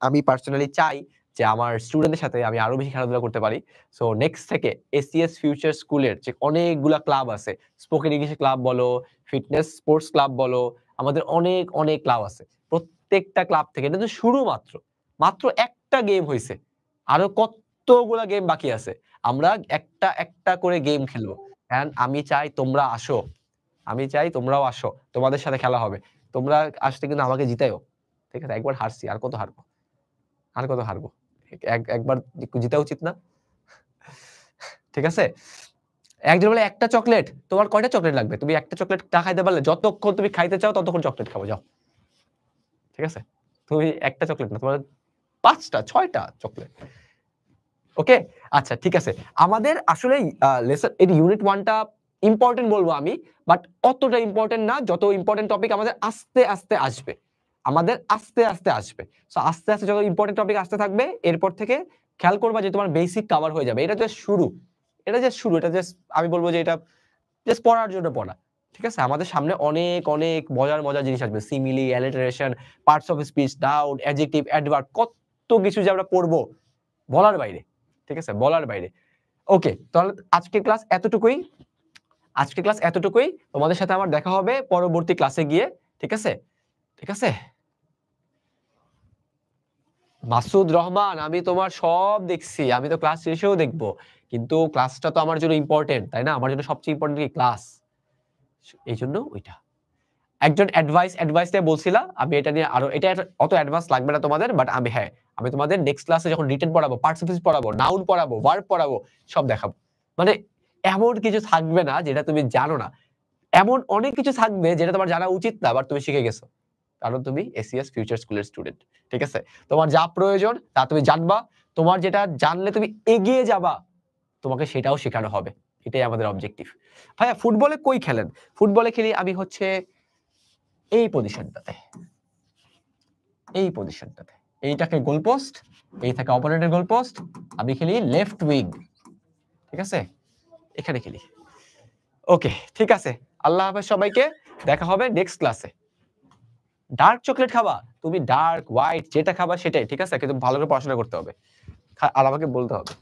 [SPEAKER 1] আমি পার্সোনালি চাই যে আমার স্টুডেন্টদের সাথে আমি আরো বেশি খেলাধুলা করতে পারি। সো নেক্সট থেকে এসিএস ফিউচার স্কুলের যে অনেকগুলা ক্লাব আছে, স্পোকেন ইংলিশ ক্লাব বলো, ফিটনেস স্পোর্টস ক্লাব বলো, আমাদের অনেক অনেক ক্লাব আছে। প্রত্যেকটা ক্লাব থেকে, এটা তো শুরু মাত্র, মাত্র একটা গেম হয়েছে, আরো কতগুলা গেম বাকি আছে। আমরা একটা একটা করে গেম খেলবো। এন্ড আমি চাই তোমরা আসো, আমি চাই তোমরাও আসো, তোমাদের সাথে খেলা হবে। তোমরা আসতে কিন্তু আমাকে জিতাইও। ঠিক আছে? একবার হারছি, আর কত হারবো? আর কত হারবো? একবার জিতা উচিত না? ঠিক আছে? একজন বলে একটা চকলেট, তোমার কয়টা চকলেট লাগবে? তুমি একটা চকলেট না খাইতে পারলে যতক্ষণ তুমি খাইতে চাও ততক্ষণ চকলেট খাবো, যাও। ঠিক আছে? তুমি একটা চকলেট না, তোমার ৫ টা ৬ টা চকলেট। ওকে? আচ্ছা ঠিক আছে। আমাদের আসলেই লেসন এই ইউনিট 1 টা ইম্পোর্টেন্ট বলবো আমি, বাট অতটা ইম্পোর্টেন্ট না যত ইম্পোর্টেন্ট টপিক আমাদের আস্তে, আস্তে আসবে। আমাদের আস্তে, আস্তে আসবে। সো আস্তে, আস্তে যত ইম্পোর্টেন্ট টপিক আসতে থাকবে, এরপর থেকে খেয়াল করবা যে তোমার বেসিক কভার হয়ে যাবে। এটা জাস্ট শুরু। এটা জাস্ট শুরু। এটা জাস্ট আমি বলব যে এটা জাস্ট পড়ার জন্য পড়া। ঠিক আছে? আমাদের সামনে অনেক, অনেক মজার, মজার জিনিস আসবে। Simile, alliteration, parts of speech, noun, adjective, adverb কত কিছু যে আমরা পড়বো বলার বাইরে। ঠিক আছে? বলার বাইরে। ওকে, তাহলে আজকের ক্লাস এতটুকুই। আজকের ক্লাস এতটুকুই। তোমাদের সাথে আমার দেখা হবে পরবর্তী ক্লাসে গিয়ে। ঠিক আছে? ঠিক আছে? মাসুদ রহমান, আমি তোমার সব দেখছি। আমি তো ক্লাস শেষেও দেখব। কিন্তু ক্লাসটা তো আমার জন্য ইম্পোর্টেন্ট, তাই না? আমার জন্য সবচেয়ে ইম্পোর্টেন্ট কি ক্লাস। এইজন্য ওইটা। একজন অ্যাডভাইস নিয়ে বলছিলা, আমি এটা নিয়ে আরো এটা অত অ্যাডভান্স লাগবে না তোমাদের, বাট আমি তোমাদের নেক্সট ক্লাসে যখন রিটেন পড়াবো, পার্টস অফ স্পিচ পড়াবো, নাউন পড়াবো, ভার্ব পড়াবো, সব দেখাবো। মানে এমন কিছু থাকবে না যেটা তুমি জানো না। এমন অনেক কিছু থাকবে যেটা তোমার জানা উচিত না, বাট তুমি শিখে গেছো। কারণ তুমি এসিএস ফিউচার স্কুলের স্টুডেন্ট। ঠিক আছে? তোমার যা প্রয়োজন তা তুমি জানবা। তোমার যেটা জানলে তুমি এগিয়ে যাবা, তোমাকে সেটাও শেখানো হবে। এটাই আমাদের অবজেক্টিভ। ভাইয়া ফুটবলে কই খেলেন? ফুটবলে খেলি আমি হচ্ছে এই পজিশনটাতে। এই পজিশনটাতে। এইটাকে গোল পোস্ট, এই থাকে অপোনেন্টের গোল পোস্ট। আমি খেলি লেফট উইং। ঠিক আছে? এখানে খেলি। ওকে, ঠিক আছে। আল্লাহ হাফেজ সবাইকে। দেখা হবে নেক্সট ক্লাসে। ডার্ক চকলেট খাবা? তুমি ডার্ক, হোয়াইট যেটা খাবা সেটাই। ঠিক আছে? কিন্তু ভালো করে পড়াশোনা করতে হবে। আর আমাকে বলতে হবে।